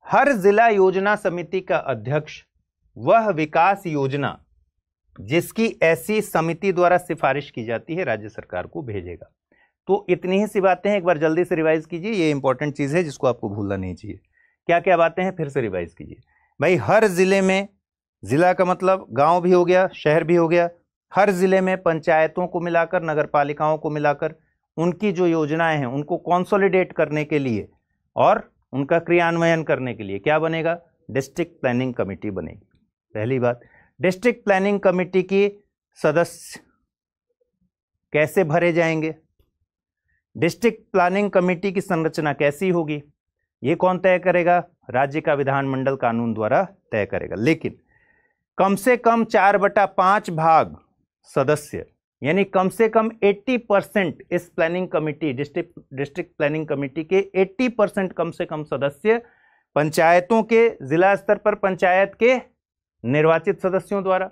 हर जिला योजना समिति का अध्यक्ष वह विकास योजना जिसकी ऐसी समिति द्वारा सिफारिश की जाती है राज्य सरकार को भेजेगा। तो इतनी ही सी बातें हैं, एक बार जल्दी से रिवाइज कीजिए, ये इंपॉर्टेंट चीज है जिसको आपको भूलना नहीं चाहिए। क्या क्या बातें हैं फिर से रिवाइज कीजिए भाई। हर जिले में, जिला का मतलब गांव भी हो गया, शहर भी हो गया, हर जिले में पंचायतों को मिलाकर, नगर पालिकाओं को मिलाकर उनकी जो योजनाएं हैं उनको कंसोलिडेट करने के लिए और उनका क्रियान्वयन करने के लिए क्या बनेगा, डिस्ट्रिक्ट प्लानिंग कमेटी बनेगी। पहली बात, डिस्ट्रिक्ट प्लानिंग कमेटी की सदस्य कैसे भरे जाएंगे, डिस्ट्रिक्ट प्लानिंग कमेटी की संरचना कैसी होगी, ये कौन तय करेगा, राज्य का विधानमंडल कानून द्वारा तय करेगा। लेकिन कम से कम 4/5 भाग सदस्य, यानी कम से कम 80% इस planning committee, district planning committee के 80% कम से कम सदस्य पंचायतों के, जिला स्तर पर पंचायत के निर्वाचित सदस्यों द्वारा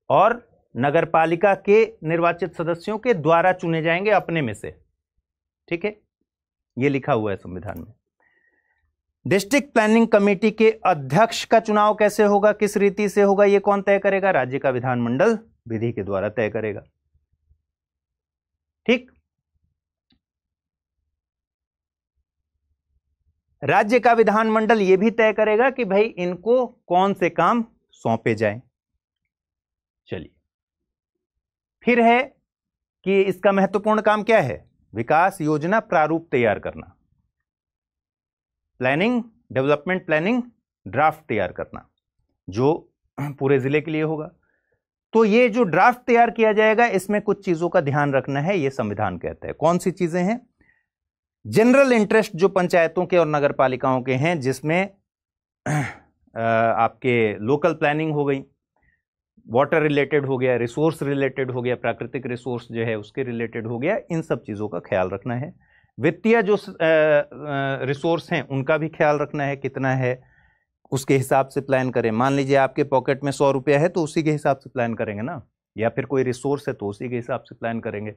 और नगरपालिका के निर्वाचित सदस्यों के द्वारा चुने जाएंगे अपने में से। ठीक है, ये लिखा हुआ है संविधान में। डिस्ट्रिक्ट प्लानिंग कमेटी के अध्यक्ष का चुनाव कैसे होगा, किस रीति से होगा, ये कौन तय करेगा, राज्य का विधानमंडल विधि के द्वारा तय करेगा। ठीक। राज्य का विधानमंडल यह भी तय करेगा कि भाई इनको कौन से काम सौंपे जाएं। चलिए, फिर है कि इसका महत्वपूर्ण काम क्या है, विकास योजना प्रारूप तैयार करना, प्लानिंग, डेवलपमेंट प्लानिंग ड्राफ्ट तैयार करना, जो पूरे जिले के लिए होगा। तो ये जो ड्राफ्ट तैयार किया जाएगा इसमें कुछ चीजों का ध्यान रखना है, ये संविधान कहता है। कौन सी चीजें हैं, जनरल इंटरेस्ट जो पंचायतों के और नगर पालिकाओं के हैं, जिसमें आपके लोकल प्लानिंग हो गई, वाटर रिलेटेड हो गया, रिसोर्स रिलेटेड हो गया, प्राकृतिक रिसोर्स जो है उसके रिलेटेड हो गया, इन सब चीजों का ख्याल रखना है। वित्तीय जो रिसोर्स हैं उनका भी ख्याल रखना है, कितना है उसके हिसाब से प्लान करें। मान लीजिए आपके पॉकेट में 100 रुपया है तो उसी के हिसाब से प्लान करेंगे ना, या फिर कोई रिसोर्स है तो उसी के हिसाब से प्लान करेंगे।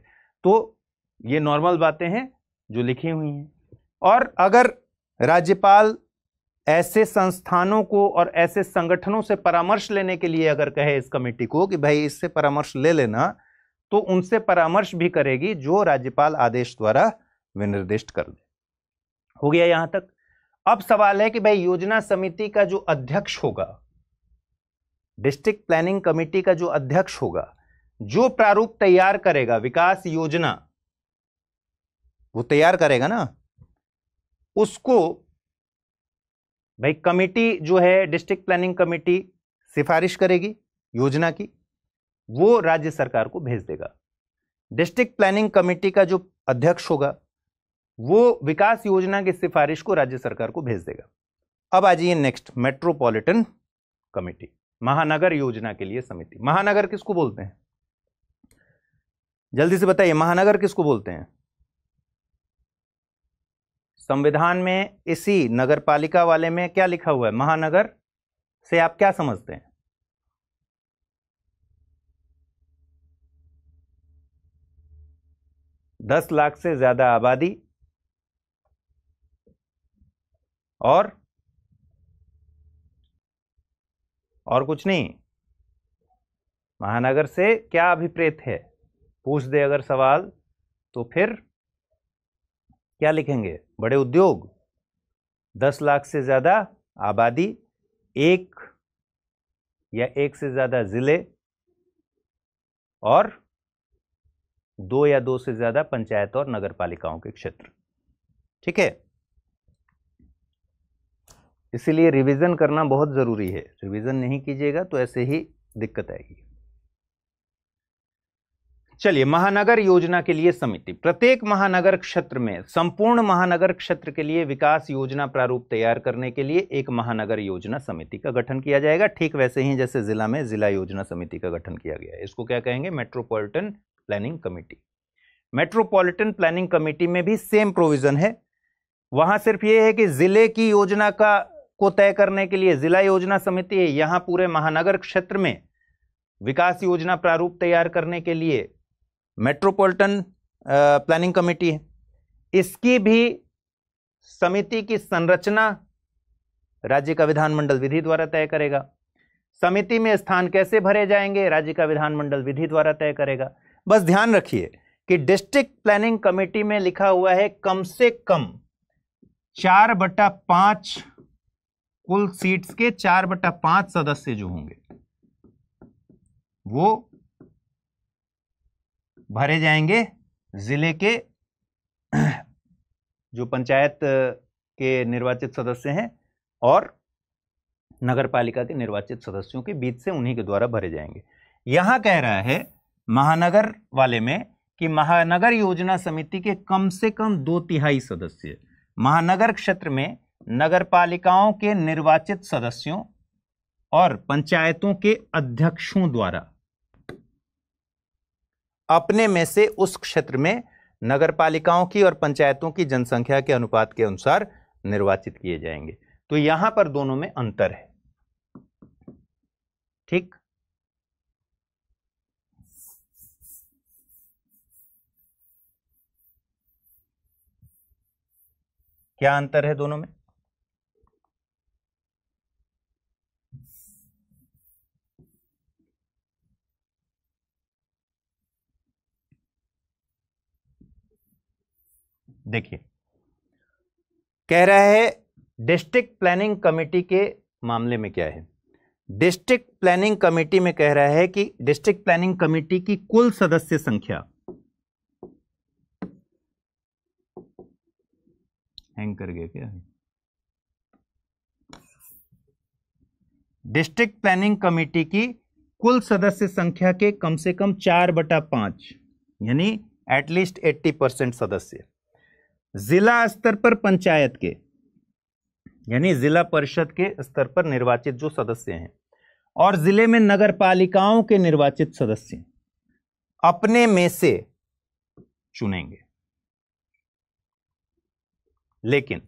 तो ये नॉर्मल बातें हैं जो लिखी हुई हैं। और अगर राज्यपाल ऐसे संस्थानों को और ऐसे संगठनों से परामर्श लेने के लिए अगर कहे इस कमेटी को कि भाई इससे परामर्श ले लेना, तो उनसे परामर्श भी करेगी जो राज्यपाल आदेश द्वारा विनिर्दिष्ट कर दे। हो गया यहां तक। अब सवाल है कि भाई योजना समिति का जो अध्यक्ष होगा, डिस्ट्रिक्ट प्लानिंग कमेटी का जो अध्यक्ष होगा, जो प्रारूप तैयार करेगा, विकास योजना वो तैयार करेगा ना, उसको भाई कमेटी जो है डिस्ट्रिक्ट प्लानिंग कमेटी सिफारिश करेगी योजना की, वो राज्य सरकार को भेज देगा। डिस्ट्रिक्ट प्लानिंग कमेटी का जो अध्यक्ष होगा वो विकास योजना की सिफारिश को राज्य सरकार को भेज देगा। अब आ जाइए नेक्स्ट, मेट्रोपॉलिटन कमेटी, महानगर योजना के लिए समिति। महानगर किसको बोलते हैं, जल्दी से बताइए, महानगर किसको बोलते हैं? संविधान में इसी नगरपालिका वाले में क्या लिखा हुआ है, महानगर से आप क्या समझते हैं? दस लाख से ज्यादा आबादी और कुछ नहीं। महानगर से क्या अभिप्रेत है, पूछ दे अगर सवाल तो फिर क्या लिखेंगे, बड़े उद्योग, 10 लाख से ज्यादा आबादी, एक या एक से ज्यादा जिले और 2 या 2 से ज्यादा पंचायत और नगर पालिकाओं के क्षेत्र। ठीक है, इसीलिए रिवीजन करना बहुत जरूरी है, रिवीजन नहीं कीजिएगा तो ऐसे ही दिक्कत आएगी। चलिए, महानगर योजना के लिए समिति। प्रत्येक महानगर क्षेत्र में, संपूर्ण महानगर क्षेत्र के लिए विकास योजना प्रारूप तैयार करने के लिए एक महानगर योजना समिति का गठन किया जाएगा, ठीक वैसे ही जैसे जिला में जिला योजना समिति का गठन किया गया है। इसको क्या कहेंगे? Metropolitan planning committee. Metropolitan planning committee में भी सेम प्रोविजन है। वहां सिर्फ ये है कि जिले की योजना को तय करने के लिए जिला योजना समिति है, यहां पूरे महानगर क्षेत्र में विकास योजना प्रारूप तैयार करने के लिए मेट्रोपॉलिटन प्लानिंग कमेटी है। इसकी भी समिति की संरचना राज्य का विधानमंडल विधि द्वारा तय करेगा। समिति में स्थान कैसे भरे जाएंगे, राज्य का विधानमंडल विधि द्वारा तय करेगा। बस ध्यान रखिए कि डिस्ट्रिक्ट प्लानिंग कमेटी में लिखा हुआ है कम से कम 4/5 कुल सीट्स के 4/5 सदस्य जो होंगे वो भरे जाएंगे जिले के जो पंचायत के निर्वाचित सदस्य हैं और नगर पालिका के निर्वाचित सदस्यों के बीच से, उन्हीं के द्वारा भरे जाएंगे। यहां कह रहा है महानगर वाले में कि महानगर योजना समिति के कम से कम 2/3 सदस्य महानगर क्षेत्र में नगर पालिकाओं के निर्वाचित सदस्यों और पंचायतों के अध्यक्षों द्वारा अपने में से उस क्षेत्र में नगर पालिकाओं की और पंचायतों की जनसंख्या के अनुपात के अनुसार निर्वाचित किए जाएंगे। तो यहां पर दोनों में अंतर है, ठीक। क्या अंतर है दोनों में? देखिए, कह रहा है डिस्ट्रिक्ट प्लानिंग कमेटी के मामले में क्या है। डिस्ट्रिक्ट प्लानिंग कमेटी में कह रहा है कि डिस्ट्रिक्ट प्लानिंग कमेटी की कुल सदस्य संख्या, हैंग कर गया क्या? डिस्ट्रिक्ट प्लानिंग कमेटी की कुल सदस्य संख्या के कम से कम 4/5 यानी एटलीस्ट 80% सदस्य जिला स्तर पर पंचायत के यानी जिला परिषद के स्तर पर निर्वाचित जो सदस्य हैं और जिले में नगर पालिकाओं के निर्वाचित सदस्य अपने में से चुनेंगे। लेकिन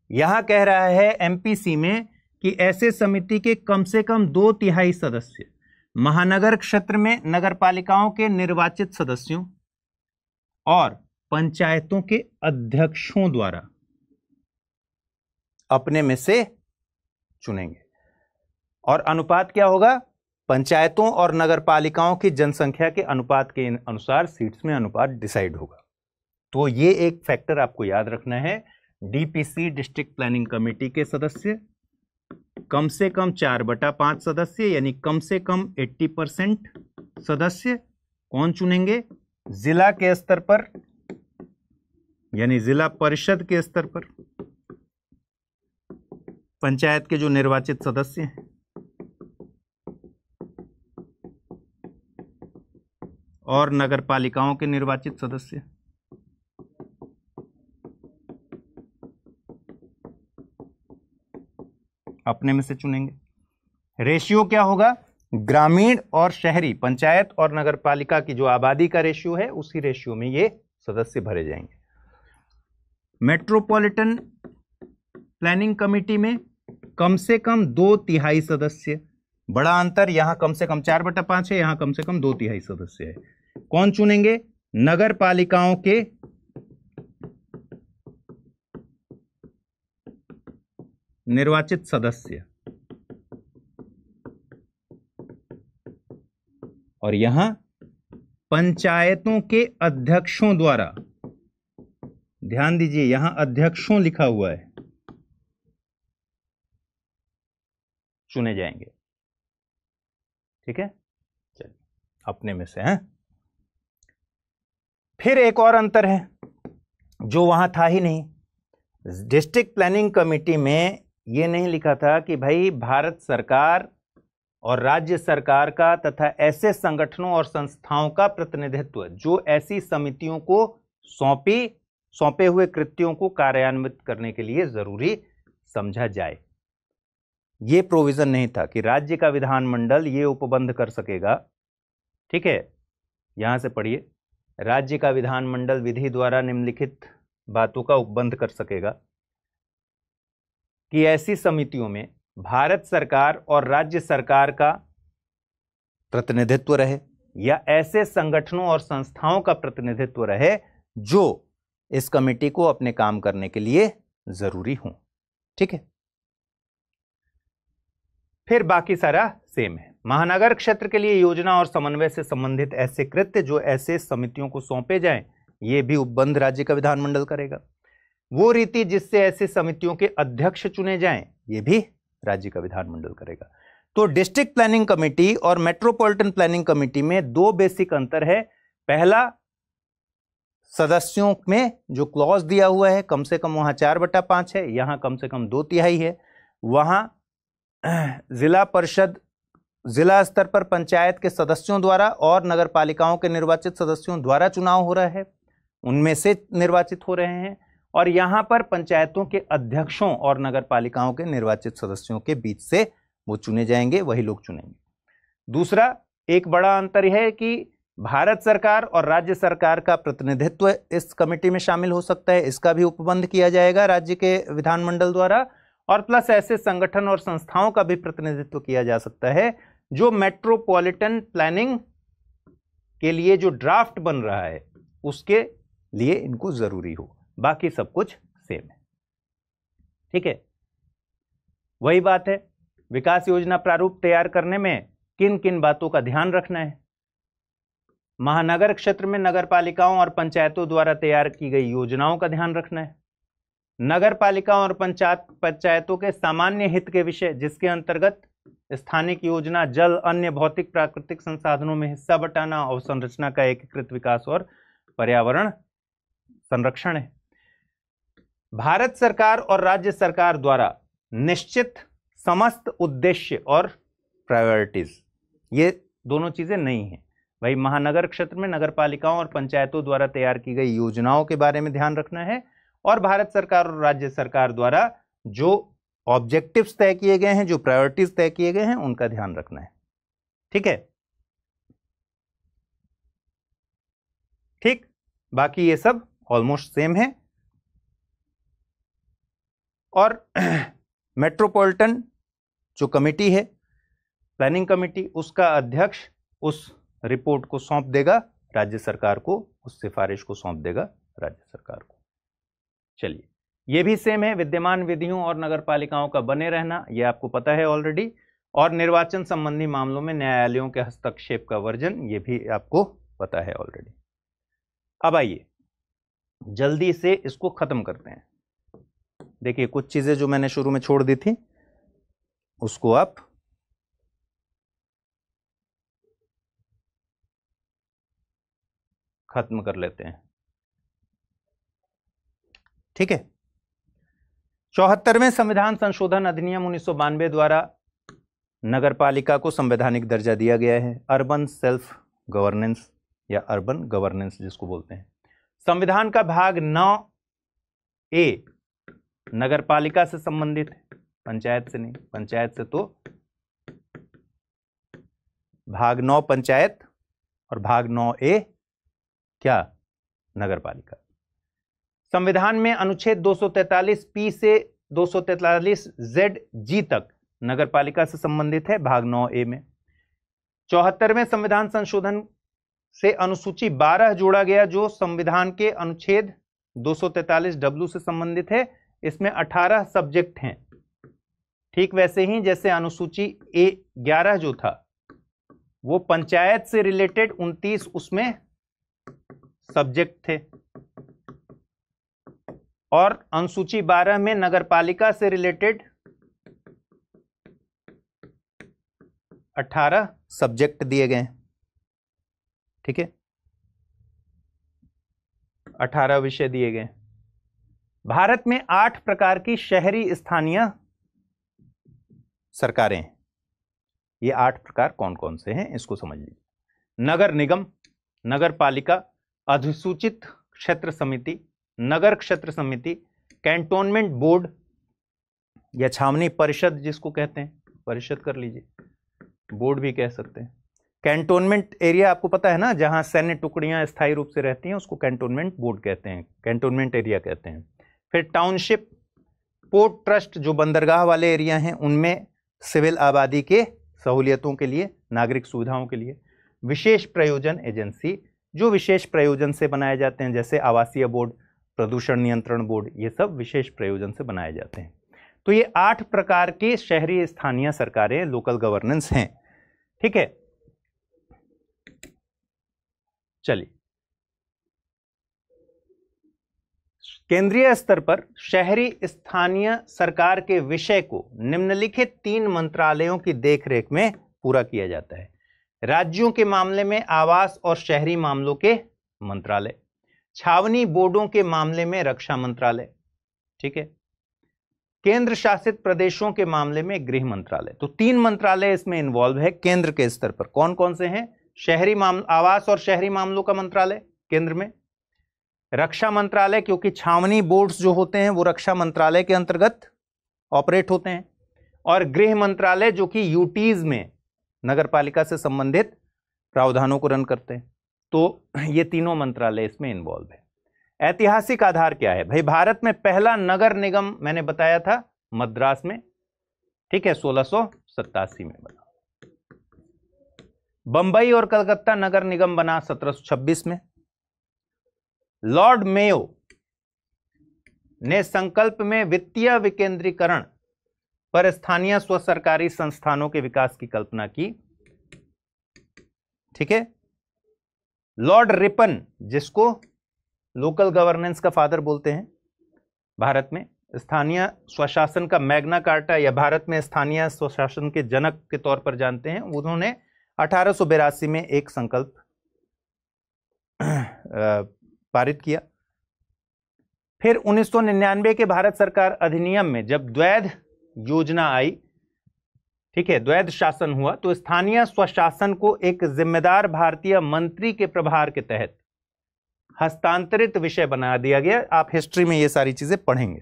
यहां कह रहा है एमपीसी में कि ऐसे समिति के कम से कम 2/3 सदस्य महानगर क्षेत्र में नगर पालिकाओं के निर्वाचित सदस्यों और पंचायतों के अध्यक्षों द्वारा अपने में से चुनेंगे। और अनुपात क्या होगा? पंचायतों और नगर पालिकाओं की जनसंख्या के अनुपात के अनुसार सीट्स में अनुपात डिसाइड होगा। तो ये एक फैक्टर आपको याद रखना है। डीपीसी डिस्ट्रिक्ट प्लानिंग कमेटी के सदस्य कम से कम 4/5 सदस्य यानी कम से कम 80% सदस्य कौन चुनेंगे? जिला के स्तर पर यानी जिला परिषद के स्तर पर पंचायत के जो निर्वाचित सदस्य हैं और नगर पालिकाओं के निर्वाचित सदस्य अपने में से चुनेंगे। रेशियो क्या होगा? ग्रामीण और शहरी पंचायत और नगर पालिका की जो आबादी का रेशियो है उसी रेशियो में ये सदस्य भरे जाएंगे। मेट्रोपॉलिटन प्लानिंग कमेटी में कम से कम 2/3 सदस्य, बड़ा अंतर, यहां कम से कम 4/5 है, यहां कम से कम 2/3 सदस्य है। कौन चुनेंगे? नगर पालिकाओं के निर्वाचित सदस्य और यहां पंचायतों के अध्यक्षों द्वारा, ध्यान दीजिए यहां अध्यक्षों लिखा हुआ है, चुने जाएंगे। ठीक है, चलिए अपने में से हैं। फिर एक और अंतर है जो वहां था ही नहीं। डिस्ट्रिक्ट प्लानिंग कमेटी में यह नहीं लिखा था कि भाई भारत सरकार और राज्य सरकार का तथा ऐसे संगठनों और संस्थाओं का प्रतिनिधित्व जो ऐसी समितियों को सौंपे हुए कृत्यों को कार्यान्वित करने के लिए जरूरी समझा जाए। यह प्रोविजन नहीं था कि राज्य का विधानमंडल ये उपबंध कर सकेगा, ठीक है, यहां से पढ़िए, राज्य का विधानमंडल विधि द्वारा निम्नलिखित बातों का उपबंध कर सकेगा कि ऐसी समितियों में भारत सरकार और राज्य सरकार का प्रतिनिधित्व रहे या ऐसे संगठनों और संस्थाओं का प्रतिनिधित्व रहे जो इस कमेटी को अपने काम करने के लिए जरूरी हो। ठीक है, फिर बाकी सारा सेम है। महानगर क्षेत्र के लिए योजना और समन्वय से संबंधित ऐसे कृत्य जो ऐसे समितियों को सौंपे जाएं, ये भी उपबंध राज्य का विधानमंडल करेगा। वो रीति जिससे ऐसी समितियों के अध्यक्ष चुने जाएं, ये भी राज्य का विधानमंडल करेगा। तो डिस्ट्रिक्ट प्लानिंग कमेटी और मेट्रोपॉलिटन प्लानिंग कमेटी में दो बेसिक अंतर है। पहला, सदस्यों में जो क्लॉज दिया हुआ है कम से कम वहां 4/5 है, यहां कम से कम 2/3 है। वहां जिला परिषद, जिला स्तर पर पंचायत के सदस्यों द्वारा और नगर पालिकाओं के निर्वाचित सदस्यों द्वारा चुनाव हो रहा है, उनमें से निर्वाचित हो रहे हैं। और यहां पर पंचायतों के अध्यक्षों और नगर पालिकाओं के निर्वाचित सदस्यों के बीच से वो चुने जाएंगे, वही लोग चुनेंगे। दूसरा एक बड़ा अंतर है कि भारत सरकार और राज्य सरकार का प्रतिनिधित्व इस कमेटी में शामिल हो सकता है, इसका भी उपबंध किया जाएगा राज्य के विधानमंडल द्वारा। और प्लस ऐसे संगठन और संस्थाओं का भी प्रतिनिधित्व किया जा सकता है जो मेट्रोपॉलिटन प्लानिंग के लिए जो ड्राफ्ट बन रहा है उसके लिए इनको जरूरी हो। बाकी सब कुछ सेम है। ठीक है, वही बात है, विकास योजना प्रारूप तैयार करने में किन किन बातों का ध्यान रखना है। महानगर क्षेत्र में नगर पालिकाओं और पंचायतों द्वारा तैयार की गई योजनाओं का ध्यान रखना है। नगर पालिकाओं और पंचायतों के सामान्य हित के विषय जिसके अंतर्गत स्थानिक योजना, जल, अन्य भौतिक प्राकृतिक संसाधनों में हिस्सा बटाना, अवसंरचना का एकीकृत विकास और पर्यावरण संरक्षण है। भारत सरकार और राज्य सरकार द्वारा निश्चित समस्त उद्देश्य और प्रायोरिटीज, ये दोनों चीजें नहीं है। वही महानगर क्षेत्र में नगर पालिकाओं और पंचायतों द्वारा तैयार की गई योजनाओं के बारे में ध्यान रखना है और भारत सरकार और राज्य सरकार द्वारा जो ऑब्जेक्टिव्स तय किए गए हैं, जो प्रायोरिटीज तय किए गए हैं, उनका ध्यान रखना है। ठीक है, ठीक, बाकी ये सब ऑलमोस्ट सेम है। और मेट्रोपॉलिटन जो कमेटी है, प्लानिंग कमेटी, उसका अध्यक्ष उस रिपोर्ट को सौंप देगा राज्य सरकार को, उस सिफारिश को सौंप देगा राज्य सरकार को। चलिए, ये भी सेम है। विद्यमान विधियों और नगर पालिकाओं का बने रहना, ये आपको पता है ऑलरेडी। और निर्वाचन संबंधी मामलों में न्यायालयों के हस्तक्षेप का वर्जन, ये भी आपको पता है ऑलरेडी। अब आइए जल्दी से इसको खत्म करते हैं। देखिए, कुछ चीजें जो मैंने शुरू में छोड़ दी थी उसको आप खत्म कर लेते हैं। ठीक है, 74वें संविधान संशोधन अधिनियम 1992 द्वारा नगर पालिका को संवैधानिक दर्जा दिया गया है, अर्बन सेल्फ गवर्नेंस या अर्बन गवर्नेंस जिसको बोलते हैं। संविधान का भाग 9A नगर पालिका से संबंधित है, पंचायत से नहीं। पंचायत से तो भाग 9 पंचायत और भाग 9A क्या, नगर पालिका। संविधान में अनुच्छेद 243P से 243ZG तक नगर पालिका से संबंधित है, भाग 9A में। 74वें संविधान संशोधन से अनुसूची 12 जोड़ा गया जो संविधान के अनुच्छेद 243W से संबंधित है। इसमें 18 सब्जेक्ट हैं, ठीक वैसे ही जैसे अनुसूची A11 जो था वो पंचायत से रिलेटेड 29 उसमें सब्जेक्ट थे, और अनुसूची 12 में नगर पालिका से रिलेटेड 18 सब्जेक्ट दिए गए। ठीक है, 18 विषय दिए गए। भारत में 8 प्रकार की शहरी स्थानीय सरकारें हैं। ये 8 प्रकार कौन कौन से हैं इसको समझ लीजिए। नगर निगम, नगर पालिका, अधिसूचित क्षेत्र समिति, नगर क्षेत्र समिति, कैंटोनमेंट बोर्ड या छावनी परिषद जिसको कहते हैं, परिषद कर लीजिए, बोर्ड भी कह सकते हैं। कैंटोनमेंट एरिया आपको पता है ना, जहां सैन्य टुकड़ियां स्थायी रूप से रहती हैं उसको कैंटोनमेंट बोर्ड कहते हैं, कैंटोनमेंट एरिया कहते हैं। फिर टाउनशिप, पोर्ट ट्रस्ट जो बंदरगाह वाले एरिया हैं उनमें सिविल आबादी के सहूलियतों के लिए, नागरिक सुविधाओं के लिए। विशेष प्रयोजन एजेंसी जो विशेष प्रयोजन से बनाए जाते हैं, जैसे आवासीय बोर्ड, प्रदूषण नियंत्रण बोर्ड, ये सब विशेष प्रयोजन से बनाए जाते हैं। तो ये 8 प्रकार की शहरी स्थानीय सरकारें, लोकल गवर्नेंस हैं। ठीक है, चलिए केंद्रीय स्तर पर शहरी स्थानीय सरकार के विषय को निम्नलिखित 3 मंत्रालयों की देखरेख में पूरा किया जाता है। राज्यों के मामले में आवास और शहरी मामलों के मंत्रालय, छावनी बोर्डों के मामले में रक्षा मंत्रालय, ठीक है, केंद्र शासित प्रदेशों के मामले में गृह मंत्रालय। तो 3 मंत्रालय इसमें इन्वॉल्व है केंद्र के स्तर पर। कौन कौन से हैं? शहरी आवास और शहरी मामलों का मंत्रालय केंद्र में, रक्षा मंत्रालय क्योंकि छावनी बोर्ड्स जो होते हैं वो रक्षा मंत्रालय के अंतर्गत ऑपरेट होते हैं, और गृह मंत्रालय जो कि यूटीज में नगरपालिका से संबंधित प्रावधानों को रन करते हैं। तो ये तीनों मंत्रालय इसमें इन्वॉल्व है। ऐतिहासिक आधार क्या है भाई? भारत में पहला नगर निगम मैंने बताया था मद्रास में, ठीक है, 1687 में बना। बंबई और कलकत्ता नगर निगम बना 1726 में। लॉर्ड मेयो ने संकल्प में वित्तीय विकेंद्रीकरण पर स्थानीय स्व सरकारी संस्थानों के विकास की कल्पना की, ठीक है। लॉर्ड रिपन, जिसको लोकल गवर्नेंस का फादर बोलते हैं, भारत में स्थानीय स्वशासन का मैग्ना कार्टा या भारत में स्थानीय स्वशासन के जनक के तौर पर जानते हैं, उन्होंने 1882 में एक संकल्प पारित किया। फिर 1999 के भारत सरकार अधिनियम में जब द्वैध योजना आई, ठीक है, द्वैध शासन हुआ, तो स्थानीय स्वशासन को एक जिम्मेदार भारतीय मंत्री के प्रभार के तहत हस्तांतरित विषय बना दिया गया। आप हिस्ट्री में ये सारी चीजें पढ़ेंगे।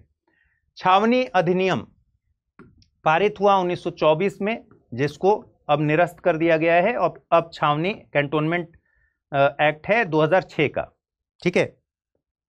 छावनी अधिनियम पारित हुआ 1924 में, जिसको अब निरस्त कर दिया गया है, और अब छावनी कैंटोनमेंट एक्ट है 2006 का, ठीक है,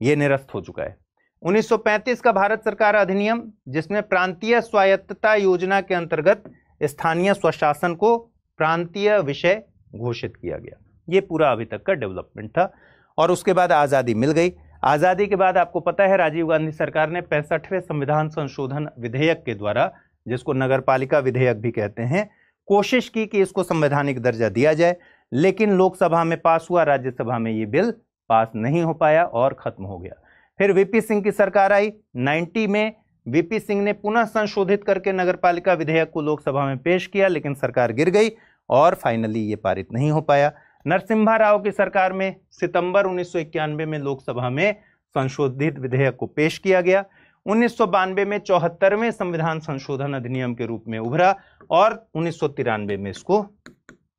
यह निरस्त हो चुका है। 1935 का भारत सरकार अधिनियम, जिसमें प्रांतीय स्वायत्तता योजना के अंतर्गत स्थानीय स्वशासन को प्रांतीय विषय घोषित किया गया। यह पूरा अभी तक का डेवलपमेंट था। और उसके बाद आज़ादी मिल गई। आज़ादी के बाद आपको पता है राजीव गांधी सरकार ने 65वें संविधान संशोधन विधेयक के द्वारा, जिसको नगरपालिका विधेयक भी कहते हैं, कोशिश की कि इसको संवैधानिक दर्जा दिया जाए, लेकिन लोकसभा में पास हुआ, राज्यसभा में ये बिल पास नहीं हो पाया और खत्म हो गया। फिर वीपी सिंह की सरकार आई 90 में। वीपी सिंह ने पुनः संशोधित करके नगरपालिका विधेयक को लोकसभा में पेश किया, लेकिन सरकार गिर गई और फाइनली ये पारित नहीं हो पाया। नरसिम्हा राव की सरकार में सितंबर 1991 में लोकसभा में संशोधित विधेयक को पेश किया गया। 1992 में 74वें संविधान संशोधन अधिनियम के रूप में उभरा और 1993 में इसको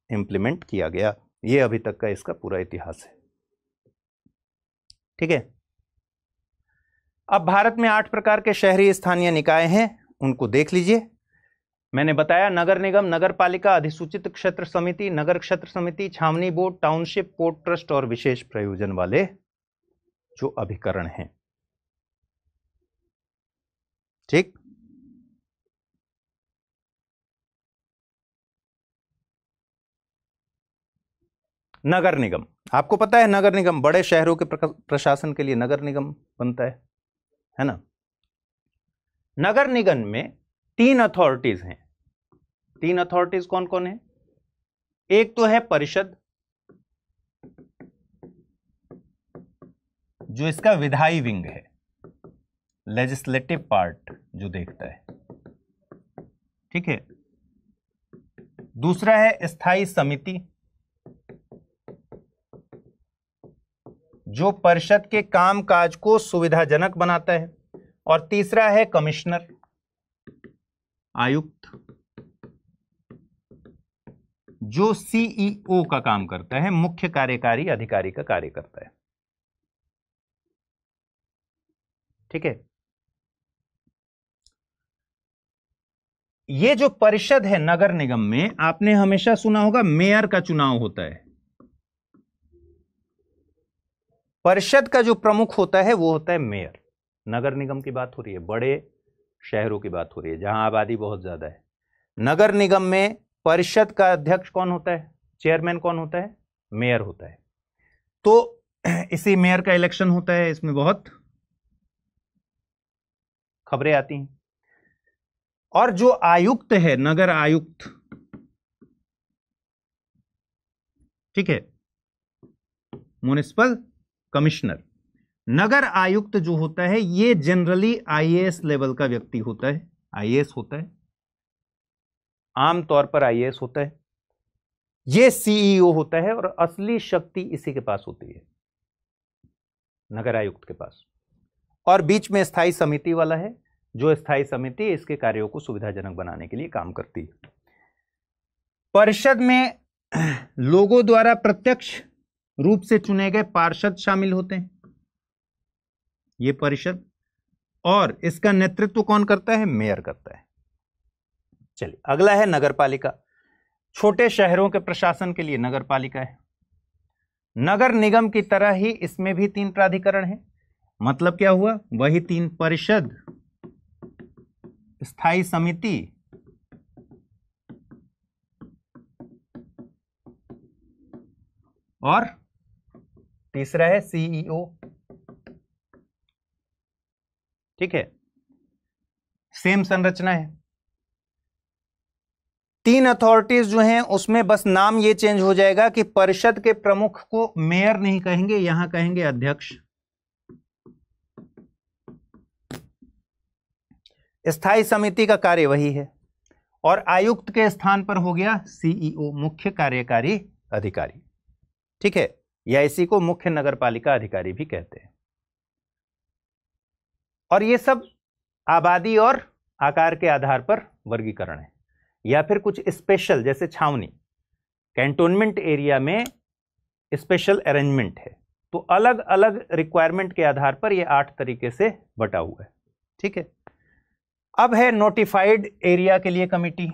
इंप्लीमेंट किया गया। ये अभी तक का इसका पूरा इतिहास है, ठीक है। अब भारत में 8 प्रकार के शहरी स्थानीय निकाय हैं, उनको देख लीजिए। मैंने बताया नगर निगम, नगर पालिका, अधिसूचित क्षेत्र समिति, नगर क्षेत्र समिति, छावनी बोर्ड, टाउनशिप, पोर्ट ट्रस्ट और विशेष प्रयोजन वाले जो अभिकरण हैं, ठीक। नगर निगम, आपको पता है नगर निगम बड़े शहरों के प्रशासन के लिए नगर निगम बनता है ना। नगर निगम में 3 अथॉरिटीज हैं। 3 अथॉरिटीज कौन कौन है? एक तो है परिषद, जो इसका विधायी विंग है, लेजिस्लेटिव पार्ट जो देखता है, ठीक है। दूसरा है स्थायी समिति, जो परिषद के कामकाज को सुविधाजनक बनाता है। और तीसरा है कमिश्नर, आयुक्त, जो सीईओ का काम करता है, मुख्य कार्यकारी अधिकारी का कार्य करता है। ठीक है, ये जो परिषद है नगर निगम में, आपने हमेशा सुना होगा मेयर का चुनाव होता है। परिषद का जो प्रमुख होता है वो होता है मेयर। नगर निगम की बात हो रही है, बड़े शहरों की बात हो रही है जहां आबादी बहुत ज्यादा है। नगर निगम में परिषद का अध्यक्ष कौन होता है, चेयरमैन कौन होता है, मेयर होता है। तो इसी मेयर का इलेक्शन होता है, इसमें बहुत खबरें आती हैं। और जो आयुक्त है, नगर आयुक्त, ठीक है, म्युनिसिपल कमिश्नर, नगर आयुक्त जो होता है ये जनरली आईएएस लेवल का व्यक्ति होता है, आईएएस होता है, आमतौर पर आईएएस होता है। ये सीईओ होता है और असली शक्ति इसी के पास होती है, नगर आयुक्त के पास। और बीच में स्थायी समिति वाला है, जो स्थायी समिति इसके कार्यों को सुविधाजनक बनाने के लिए काम करती है। परिषद में लोगों द्वारा प्रत्यक्ष रूप से चुने गए पार्षद शामिल होते हैं, ये परिषद, और इसका नेतृत्व कौन करता है, मेयर करता है। चलिए अगला है नगरपालिका। छोटे शहरों के प्रशासन के लिए नगरपालिका है। नगर निगम की तरह ही इसमें भी 3 प्राधिकरण हैं। मतलब क्या हुआ, वही 3, परिषद, स्थायी समिति और तीसरा है सीईओ। ठीक है, सेम संरचना है। 3 अथॉरिटीज जो हैं उसमें बस नाम ये चेंज हो जाएगा कि परिषद के प्रमुख को मेयर नहीं कहेंगे, यहां कहेंगे अध्यक्ष। स्थायी समिति का कार्य वही है और आयुक्त के स्थान पर हो गया सीईओ, मुख्य कार्यकारी अधिकारी। ठीक है, या इसी को मुख्य नगरपालिका अधिकारी भी कहते हैं। और ये सब आबादी और आकार के आधार पर वर्गीकरण है, या फिर कुछ स्पेशल, जैसे छावनी, कैंटोनमेंट एरिया में स्पेशल अरेंजमेंट है, तो अलग अलग रिक्वायरमेंट के आधार पर ये 8 तरीके से बटा हुआ है। ठीक है, अब है नोटिफाइड एरिया के लिए कमिटी,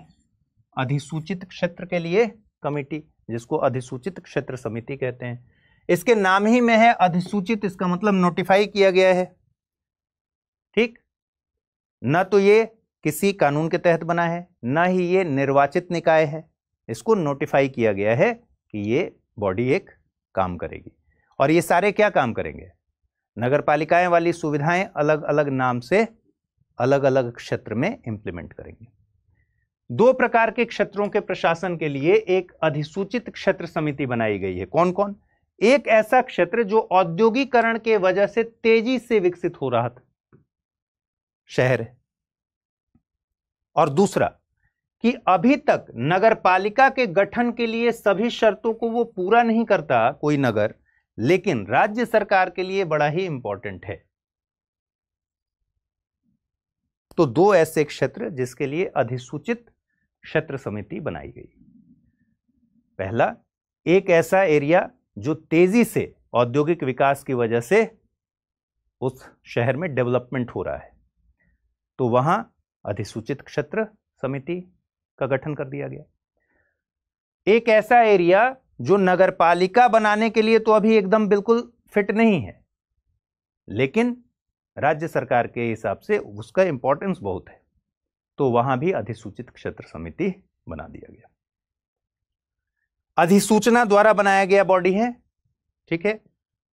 अधिसूचित क्षेत्र के लिए कमिटी, जिसको अधिसूचित क्षेत्र समिति कहते हैं। इसके नाम ही में है अधिसूचित, इसका मतलब नोटिफाई किया गया है। ठीक, न तो ये किसी कानून के तहत बना है, न ही ये निर्वाचित निकाय है, इसको नोटिफाई किया गया है कि ये बॉडी एक काम करेगी। और ये सारे क्या काम करेंगे, नगरपालिकाएं वाली सुविधाएं अलग अलग नाम से अलग अलग क्षेत्र में इंप्लीमेंट करेंगे। 2 प्रकार के क्षेत्रों के प्रशासन के लिए एक अधिसूचित क्षेत्र समिति बनाई गई है। कौन कौन, एक ऐसा क्षेत्र जो औद्योगिकरण के वजह से तेजी से विकसित हो रहा था, शहर है, और दूसरा कि अभी तक नगरपालिका के गठन के लिए सभी शर्तों को वो पूरा नहीं करता कोई नगर, लेकिन राज्य सरकार के लिए बड़ा ही इंपॉर्टेंट है। तो 2 ऐसे क्षेत्र जिसके लिए अधिसूचित क्षेत्र समिति बनाई गई। पहला, एक ऐसा एरिया जो तेजी से औद्योगिक विकास की वजह से उस शहर में डेवलपमेंट हो रहा है, तो वहां अधिसूचित क्षेत्र समिति का गठन कर दिया गया। एक ऐसा एरिया जो नगरपालिका बनाने के लिए तो अभी एकदम बिल्कुल फिट नहीं है, लेकिन राज्य सरकार के हिसाब से उसका इंपॉर्टेंस बहुत है, तो वहां भी अधिसूचित क्षेत्र समिति बना दिया गया। अधिसूचना द्वारा बनाया गया बॉडी है। ठीक है,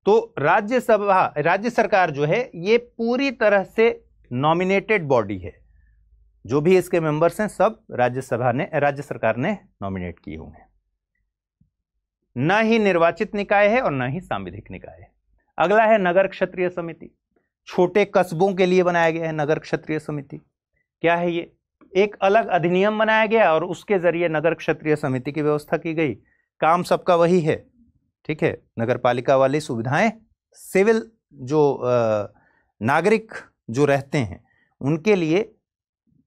तो राज्य सरकार जो है ये पूरी तरह से नॉमिनेटेड बॉडी है। जो भी इसके मेंबर्स हैं सब राज्य सरकार ने नॉमिनेट किए हुए हैं। न ही निर्वाचित निकाय है और न ही सांविधिक निकाय है। अगला है नगर क्षेत्रीय समिति। छोटे कस्बों के लिए बनाया गया है नगर क्षेत्रीय समिति। क्या है ये, एक अलग अधिनियम बनाया गया और उसके जरिए नगर क्षेत्रीय समिति की व्यवस्था की गई। काम सबका वही है। ठीक है, नगरपालिका वाली सुविधाएं सिविल जो नागरिक जो रहते हैं उनके लिए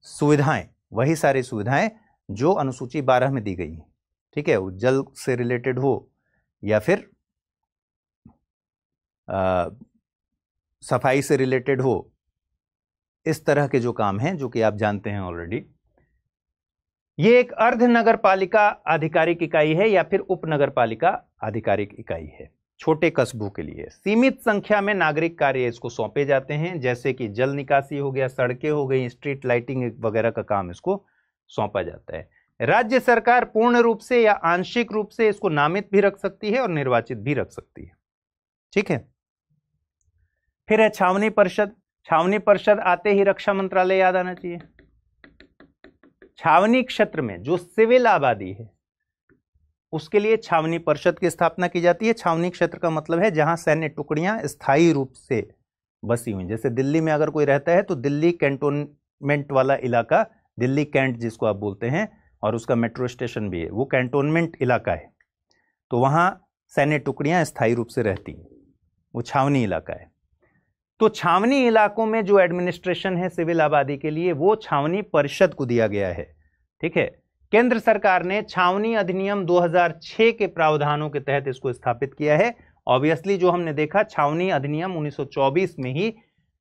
सुविधाएं, वही सारी सुविधाएं जो अनुसूची 12 में दी गई हैं। ठीक है, वो जल से रिलेटेड हो या फिर सफाई से रिलेटेड हो, इस तरह के जो काम हैं जो कि आप जानते हैं ऑलरेडी। ये एक अर्ध नगर पालिका आधिकारिक इकाई है या फिर उप नगर पालिका आधिकारिक इकाई है। छोटे कस्बों के लिए सीमित संख्या में नागरिक कार्य इसको सौंपे जाते हैं, जैसे कि जल निकासी हो गया, सड़कें हो गई, स्ट्रीट लाइटिंग वगैरह का काम इसको सौंपा जाता है। राज्य सरकार पूर्ण रूप से या आंशिक रूप से इसको नामित भी रख सकती है और निर्वाचित भी रख सकती है। ठीक है, फिर है छावनी परिषद। छावनी परिषद आते ही रक्षा मंत्रालय याद आना चाहिए। छावनी क्षेत्र में जो सिविल आबादी है उसके लिए छावनी परिषद की स्थापना की जाती है। छावनी क्षेत्र का मतलब है जहां सैन्य टुकड़ियां स्थायी रूप से बसी हुई। जैसे दिल्ली में अगर कोई रहता है तो दिल्ली कैंटोनमेंट वाला इलाका, दिल्ली कैंट जिसको आप बोलते हैं, और उसका मेट्रो स्टेशन भी है, वो कैंटोनमेंट इलाका है, तो वहां सैन्य टुकड़ियां स्थायी रूप से रहती हैं, वो छावनी इलाका है। तो छावनी इलाकों में जो एडमिनिस्ट्रेशन है सिविल आबादी के लिए वो छावनी परिषद को दिया गया है। ठीक है, केंद्र सरकार ने छावनी अधिनियम 2006 के प्रावधानों के तहत इसको स्थापित किया है। ऑब्वियसली जो हमने देखा छावनी अधिनियम 1924 में ही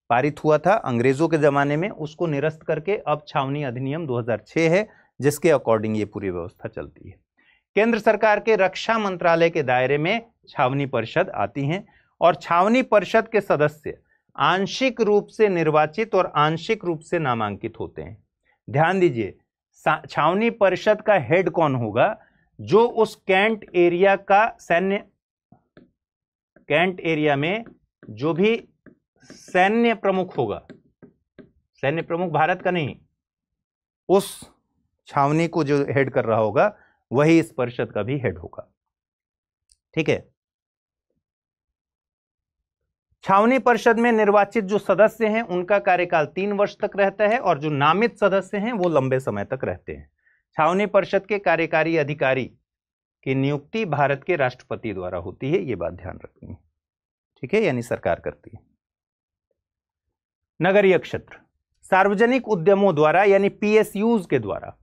पारित हुआ था अंग्रेजों के जमाने में, उसको निरस्त करके अब छावनी अधिनियम 2006 है जिसके अकॉर्डिंग ये पूरी व्यवस्था चलती है। केंद्र सरकार के रक्षा मंत्रालय के दायरे में छावनी परिषद आती हैं और छावनी परिषद के सदस्य आंशिक रूप से निर्वाचित और आंशिक रूप से नामांकित होते हैं। ध्यान दीजिए, छावनी परिषद का हेड कौन होगा? जो उस कैंट एरिया का सैन्य, कैंट एरिया में जो भी सैन्य प्रमुख होगा, सैन्य प्रमुख भारत का नहीं, उस छावनी को जो हेड कर रहा होगा वही इस परिषद का भी हेड होगा। ठीक है, छावनी परिषद में निर्वाचित जो सदस्य हैं उनका कार्यकाल 3 वर्ष तक रहता है और जो नामित सदस्य हैं वो लंबे समय तक रहते हैं। छावनी परिषद के कार्यकारी अधिकारी की नियुक्ति भारत के राष्ट्रपति द्वारा होती है, ये बात ध्यान रखनी है। ठीक है, यानी सरकार करती है। नगरीय क्षेत्र सार्वजनिक उद्यमों द्वारा यानी पीएसयूज के द्वारा,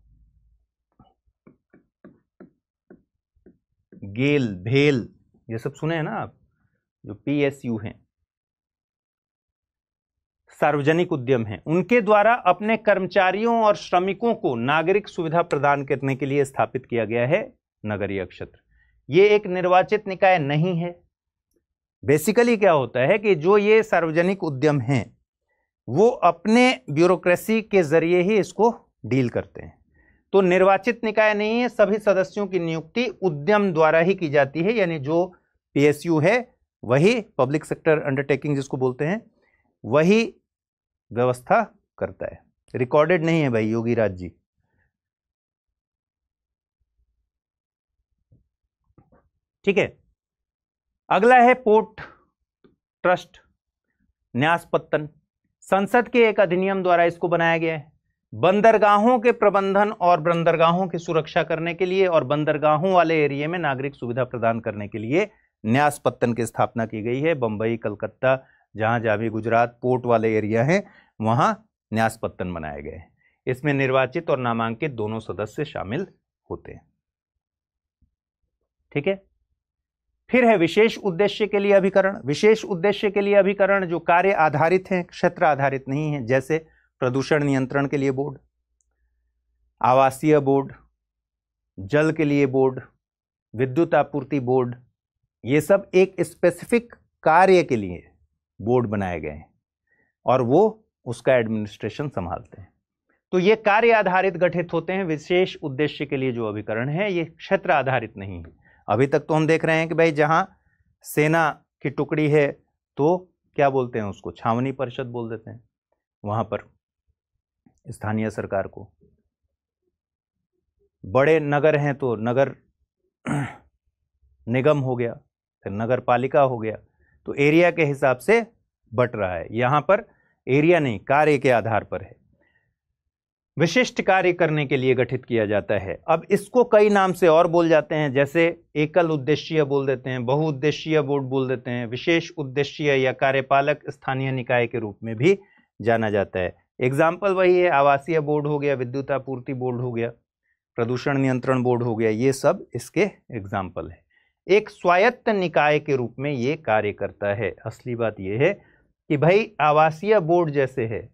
गेल, भेल, ये सब सुने हैं ना आप, जो पीएसयू हैं, सार्वजनिक उद्यम हैं, उनके द्वारा अपने कर्मचारियों और श्रमिकों को नागरिक सुविधा प्रदान करने के लिए स्थापित किया गया है नगरीय क्षेत्र। ये एक निर्वाचित निकाय नहीं है। बेसिकली क्या होता है कि जो ये सार्वजनिक उद्यम हैं वो अपने ब्यूरोक्रेसी के जरिए ही इसको डील करते हैं, तो निर्वाचित निकाय नहीं है। सभी सदस्यों की नियुक्ति उद्यम द्वारा ही की जाती है, यानी जो पीएसयू है वही, पब्लिक सेक्टर अंडरटेकिंग जिसको बोलते हैं, वही व्यवस्था करता है। रिकॉर्डेड नहीं है भाई योगी राज जी। ठीक है, अगला है पोर्ट ट्रस्ट न्यास पत्तन। संसद के एक अधिनियम द्वारा इसको बनाया गया है। बंदरगाहों के प्रबंधन और बंदरगाहों की सुरक्षा करने के लिए और बंदरगाहों वाले एरिया में नागरिक सुविधा प्रदान करने के लिए न्यास पत्तन की स्थापना की गई है। बंबई, कलकत्ता, जहां भी गुजरात पोर्ट वाले एरिया हैं वहां न्यास पत्तन बनाए गए हैं। इसमें निर्वाचित और नामांकित दोनों सदस्य शामिल होते हैं। ठीक है, फिर है विशेष उद्देश्य के लिए अभिकरण। विशेष उद्देश्य के लिए अभिकरण जो कार्य आधारित हैं, क्षेत्र आधारित नहीं है, जैसे प्रदूषण नियंत्रण के लिए बोर्ड, आवासीय बोर्ड, जल के लिए बोर्ड, विद्युत आपूर्ति बोर्ड, ये सब एक स्पेसिफिक कार्य के लिए बोर्ड बनाए गए हैं और वो उसका एडमिनिस्ट्रेशन संभालते हैं। तो ये कार्य आधारित गठित होते हैं। विशेष उद्देश्य के लिए जो अभिकरण है ये क्षेत्र आधारित नहीं है। अभी तक तो हम देख रहे हैं कि भाई जहां सेना की टुकड़ी है तो क्या बोलते हैं उसको, छावनी परिषद बोल देते हैं, वहां पर स्थानीय सरकार को। बड़े नगर हैं तो नगर निगम हो गया, फिर नगर पालिका हो गया, तो एरिया के हिसाब से बट रहा है। यहां पर एरिया नहीं, कार्य के आधार पर है। विशिष्ट कार्य करने के लिए गठित किया जाता है। अब इसको कई नाम से और बोल जाते हैं, जैसे एकल उद्देश्य बोल देते हैं, बहुउद्देश्यीय बोर्ड बोल देते हैं, विशेष उद्देश्य या कार्यपालक स्थानीय निकाय के रूप में भी जाना जाता है। एग्जाम्पल वही है, आवासीय बोर्ड हो गया, विद्युत आपूर्ति बोर्ड हो गया, प्रदूषण नियंत्रण बोर्ड हो गया, ये सब इसके एग्जाम्पल है। एक स्वायत्त निकाय के रूप में ये कार्य करता है। असली बात ये है कि भाई आवासीय बोर्ड जैसे है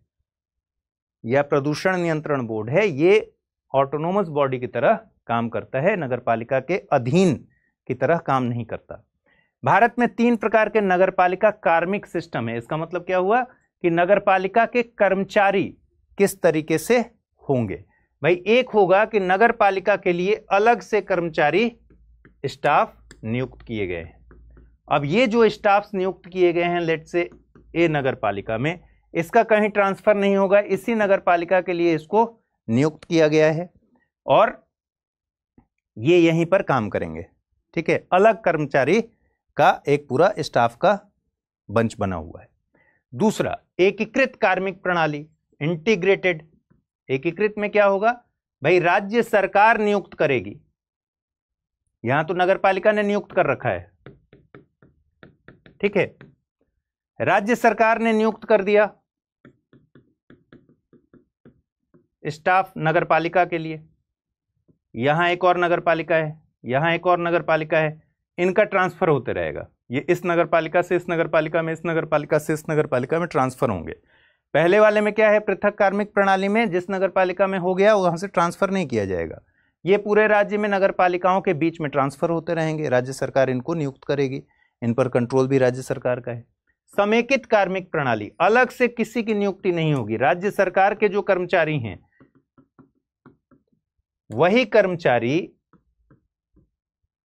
या प्रदूषण नियंत्रण बोर्ड है, ये ऑटोनोमस बॉडी की तरह काम करता है, नगरपालिका के अधीन की तरह काम नहीं करता। भारत में 3 प्रकार के नगरपालिका कार्मिक सिस्टम है। इसका मतलब क्या हुआ कि नगरपालिका के कर्मचारी किस तरीके से होंगे। भाई एक होगा कि नगरपालिका के लिए अलग से कर्मचारी स्टाफ नियुक्त किए गए हैं। अब ये जो स्टाफ नियुक्त किए गए हैं लेट से ए नगरपालिका में, इसका कहीं ट्रांसफर नहीं होगा, इसी नगरपालिका के लिए इसको नियुक्त किया गया है और ये यहीं पर काम करेंगे। ठीक है, अलग कर्मचारी का एक पूरा स्टाफ का बंच बना हुआ है। दूसरा, एकीकृत कार्मिक प्रणाली, इंटीग्रेटेड। एकीकृत में क्या होगा भाई, राज्य सरकार नियुक्त करेगी। यहां तो नगरपालिका ने नियुक्त कर रखा है, ठीक है, राज्य सरकार ने नियुक्त कर दिया स्टाफ नगरपालिका के लिए। यहां एक और नगरपालिका है, यहां एक और नगरपालिका है, इनका ट्रांसफर होते रहेगा। ये इस नगरपालिका से इस नगरपालिका में, इस नगरपालिका से इस नगरपालिका में ट्रांसफर होंगे। पहले वाले में क्या है, पृथक कार्मिक प्रणाली में जिस नगरपालिका में हो गया वहां से ट्रांसफर नहीं किया जाएगा। ये पूरे राज्य में नगरपालिकाओं के बीच में ट्रांसफर होते रहेंगे, राज्य सरकार इनको नियुक्त करेगी, इन पर कंट्रोल भी राज्य सरकार का है। समेकित कार्मिक प्रणाली, अलग से किसी की नियुक्ति नहीं होगी, राज्य सरकार के जो कर्मचारी हैं वही कर्मचारी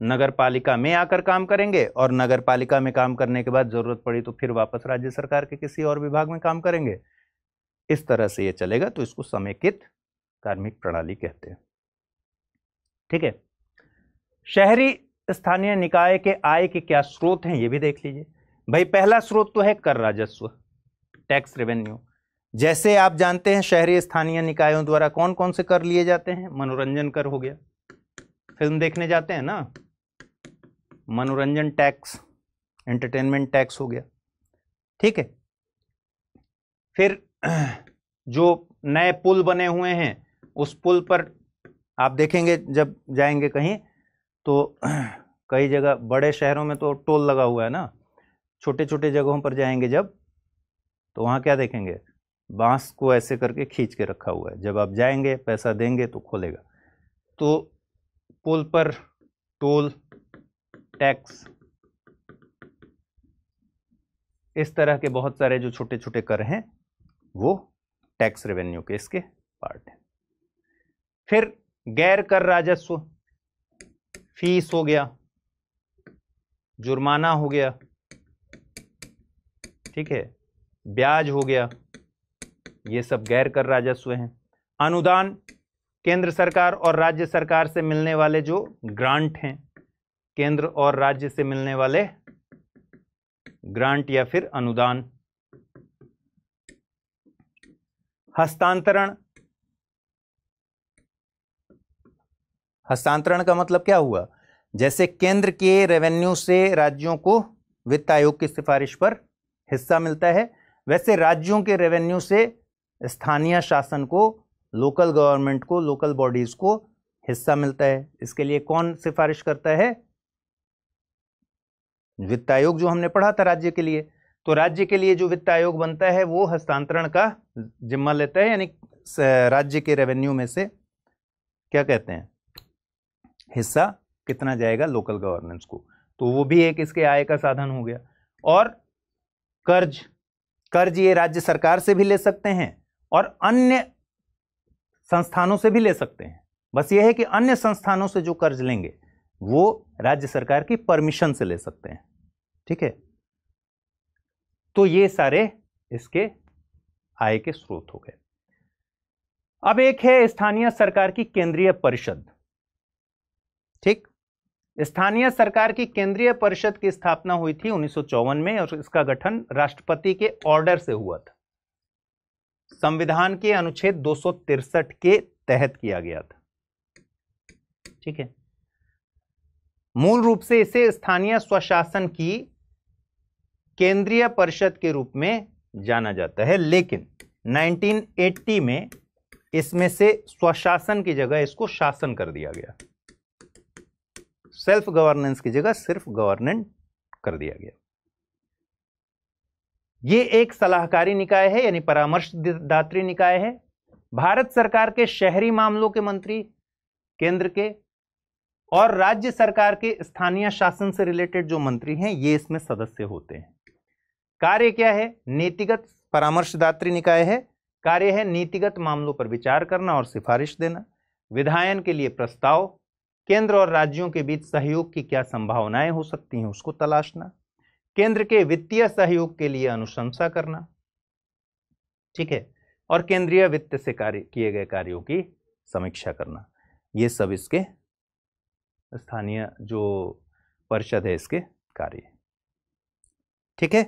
नगरपालिका में आकर काम करेंगे और नगरपालिका में काम करने के बाद जरूरत पड़ी तो फिर वापस राज्य सरकार के किसी और विभाग में काम करेंगे। इस तरह से ये चलेगा, तो इसको समेकित कार्मिक प्रणाली कहते हैं। ठीक है, शहरी स्थानीय निकाय के आय के क्या स्रोत हैं ये भी देख लीजिए। भाई पहला स्रोत तो है कर राजस्व, टैक्स रेवेन्यू। जैसे आप जानते हैं शहरी स्थानीय निकायों द्वारा कौन कौन से कर लिए जाते हैं, मनोरंजन कर हो गया, फिल्म देखने जाते हैं ना, मनोरंजन टैक्स, एंटरटेनमेंट टैक्स हो गया। ठीक है, फिर जो नए पुल बने हुए हैं उस पुल पर आप देखेंगे जब जाएंगे कहीं तो कई जगह बड़े शहरों में तो टोल लगा हुआ है ना, छोटे छोटे जगहों पर जाएंगे जब तो वहाँ क्या देखेंगे, बांस को ऐसे करके खींच के रखा हुआ है, जब आप जाएंगे पैसा देंगे तो खोलेगा। तो पुल पर टोल टैक्स, इस तरह के बहुत सारे जो छोटे छोटे कर हैं वो टैक्स रेवेन्यू के इसके पार्ट हैं। फिर गैर कर राजस्व, फीस हो गया, जुर्माना हो गया, ठीक है, ब्याज हो गया, ये सब गैर कर राजस्व हैं। अनुदान, केंद्र सरकार और राज्य सरकार से मिलने वाले जो ग्रांट हैं, केंद्र और राज्य से मिलने वाले ग्रांट या फिर अनुदान। हस्तांतरण, हस्तांतरण का मतलब क्या हुआ, जैसे केंद्र के रेवेन्यू से राज्यों को वित्त आयोग की सिफारिश पर हिस्सा मिलता है, वैसे राज्यों के रेवेन्यू से स्थानीय शासन को, लोकल गवर्नमेंट को, लोकल बॉडीज को हिस्सा मिलता है। इसके लिए कौन सिफारिश करता है, वित्त आयोग, जो हमने पढ़ा था राज्य के लिए। तो राज्य के लिए जो वित्त आयोग बनता है वो हस्तांतरण का जिम्मा लेता है, यानी राज्य के रेवेन्यू में से क्या कहते हैं, हिस्सा कितना जाएगा लोकल गवर्नेंस को, तो वो भी एक इसके आय का साधन हो गया। और कर्ज, कर्ज ये राज्य सरकार से भी ले सकते हैं और अन्य संस्थानों से भी ले सकते हैं। बस ये है कि अन्य संस्थानों से जो कर्ज लेंगे वो राज्य सरकार की परमिशन से ले सकते हैं। ठीक है, तो ये सारे इसके आय के स्रोत हो गए। अब एक है स्थानीय सरकार की केंद्रीय परिषद। ठीक, स्थानीय सरकार की केंद्रीय परिषद की स्थापना हुई थी 1954 में और इसका गठन राष्ट्रपति के ऑर्डर से हुआ था। संविधान के अनुच्छेद 263 के तहत किया गया था। ठीक है, मूल रूप से इसे स्थानीय स्वशासन की केंद्रीय परिषद के रूप में जाना जाता है, लेकिन 1980 में इसमें से स्वशासन की जगह इसको शासन कर दिया गया, सेल्फ गवर्नेंस की जगह सिर्फ गवर्नेंट कर दिया गया। ये एक सलाहकारी निकाय है, यानी परामर्शदात्री निकाय है। भारत सरकार के शहरी मामलों के मंत्री, केंद्र के और राज्य सरकार के स्थानीय शासन से रिलेटेड जो मंत्री हैं, ये इसमें सदस्य होते हैं। कार्य क्या है? नीतिगत परामर्शदात्री निकाय है। कार्य है नीतिगत मामलों पर विचार करना और सिफारिश देना, विधायन के लिए प्रस्ताव, केंद्र और राज्यों के बीच सहयोग की क्या संभावनाएं हो सकती हैं उसको तलाशना, केंद्र के वित्तीय सहयोग के लिए अनुशंसा करना, ठीक है, और केंद्रीय वित्त से किए गए कार्यों की समीक्षा करना। ये सब इसके स्थानीय जो परिषद है इसके कार्य, ठीक है।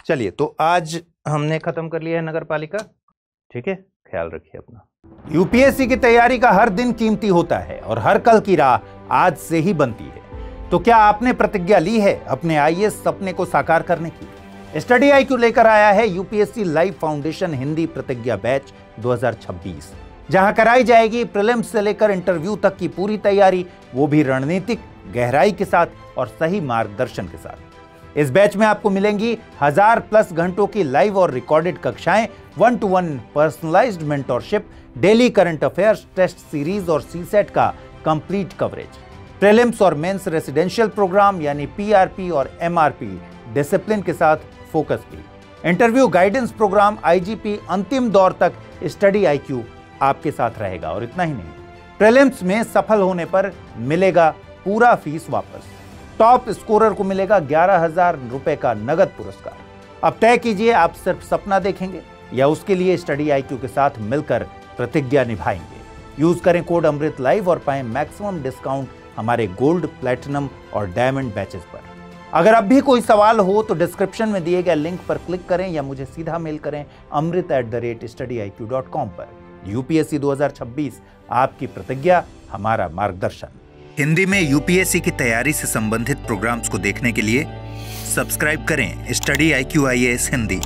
चलिए, तो आज हमने खत्म कर लिया है नगर पालिका, ठीक है। ख्याल रखिए अपना। यूपीएससी की तैयारी का हर दिन कीमती होता है और हर कल की राह आज से ही बनती है। तो क्या आपने प्रतिज्ञा ली है अपने आईएएस सपने को साकार करने की? स्टडी IQ लेकर आया है यूपीएससी लाइव फाउंडेशन हिंदी प्रतिज्ञा बैच 2026, जहां कराई जाएगी प्रीलिम्स से लेकर इंटरव्यू तक की पूरी तैयारी, वो भी रणनीतिक गहराई के साथ और सही मार्गदर्शन के साथ। इस बैच में आपको मिलेंगी 1000+ घंटों की लाइव और रिकॉर्डेड कक्षाएं, 1-to-1 personalised mentorship, daily current affairs, test series और सीसेट का कंप्लीट कवरेज, प्रीलिम्स और मेंस रेसिडेंशियल प्रोग्राम यानी PRP और MRP डिसिप्लिन के साथ फोकस भी, इंटरव्यू गाइडेंस प्रोग्राम, IGP, अंतिम दौर तक स्टडी IQ आपके साथ रहेगा। और इतना ही नहीं, प्रीलिम्स में सफल होने पर मिलेगा पूरा फीस वापस, टॉप स्कोरर को मिलेगा 11,000 रुपए का नगद पुरस्कार। अब तय कीजिए, आप सिर्फ सपना देखेंगे या उसके लिए स्टडी IQ के साथ मिलकर प्रतिज्ञा निभाएंगे। यूज करें कोड अमृत लाइव और पाएं मैक्सिमम डिस्काउंट हमारे गोल्ड, प्लैटिनम और डायमंड बैचेस पर। अगर अब भी कोई सवाल हो तो डिस्क्रिप्शन में दिए गए लिंक पर क्लिक करें या मुझे सीधा मेल करें amrit@studyiq.com पर। यूपीएससी 2026, आपकी प्रतिज्ञा, हमारा मार्गदर्शन। हिंदी में यूपीएससी की तैयारी से संबंधित प्रोग्राम्स को देखने के लिए सब्सक्राइब करें स्टडी IQ IAS हिंदी।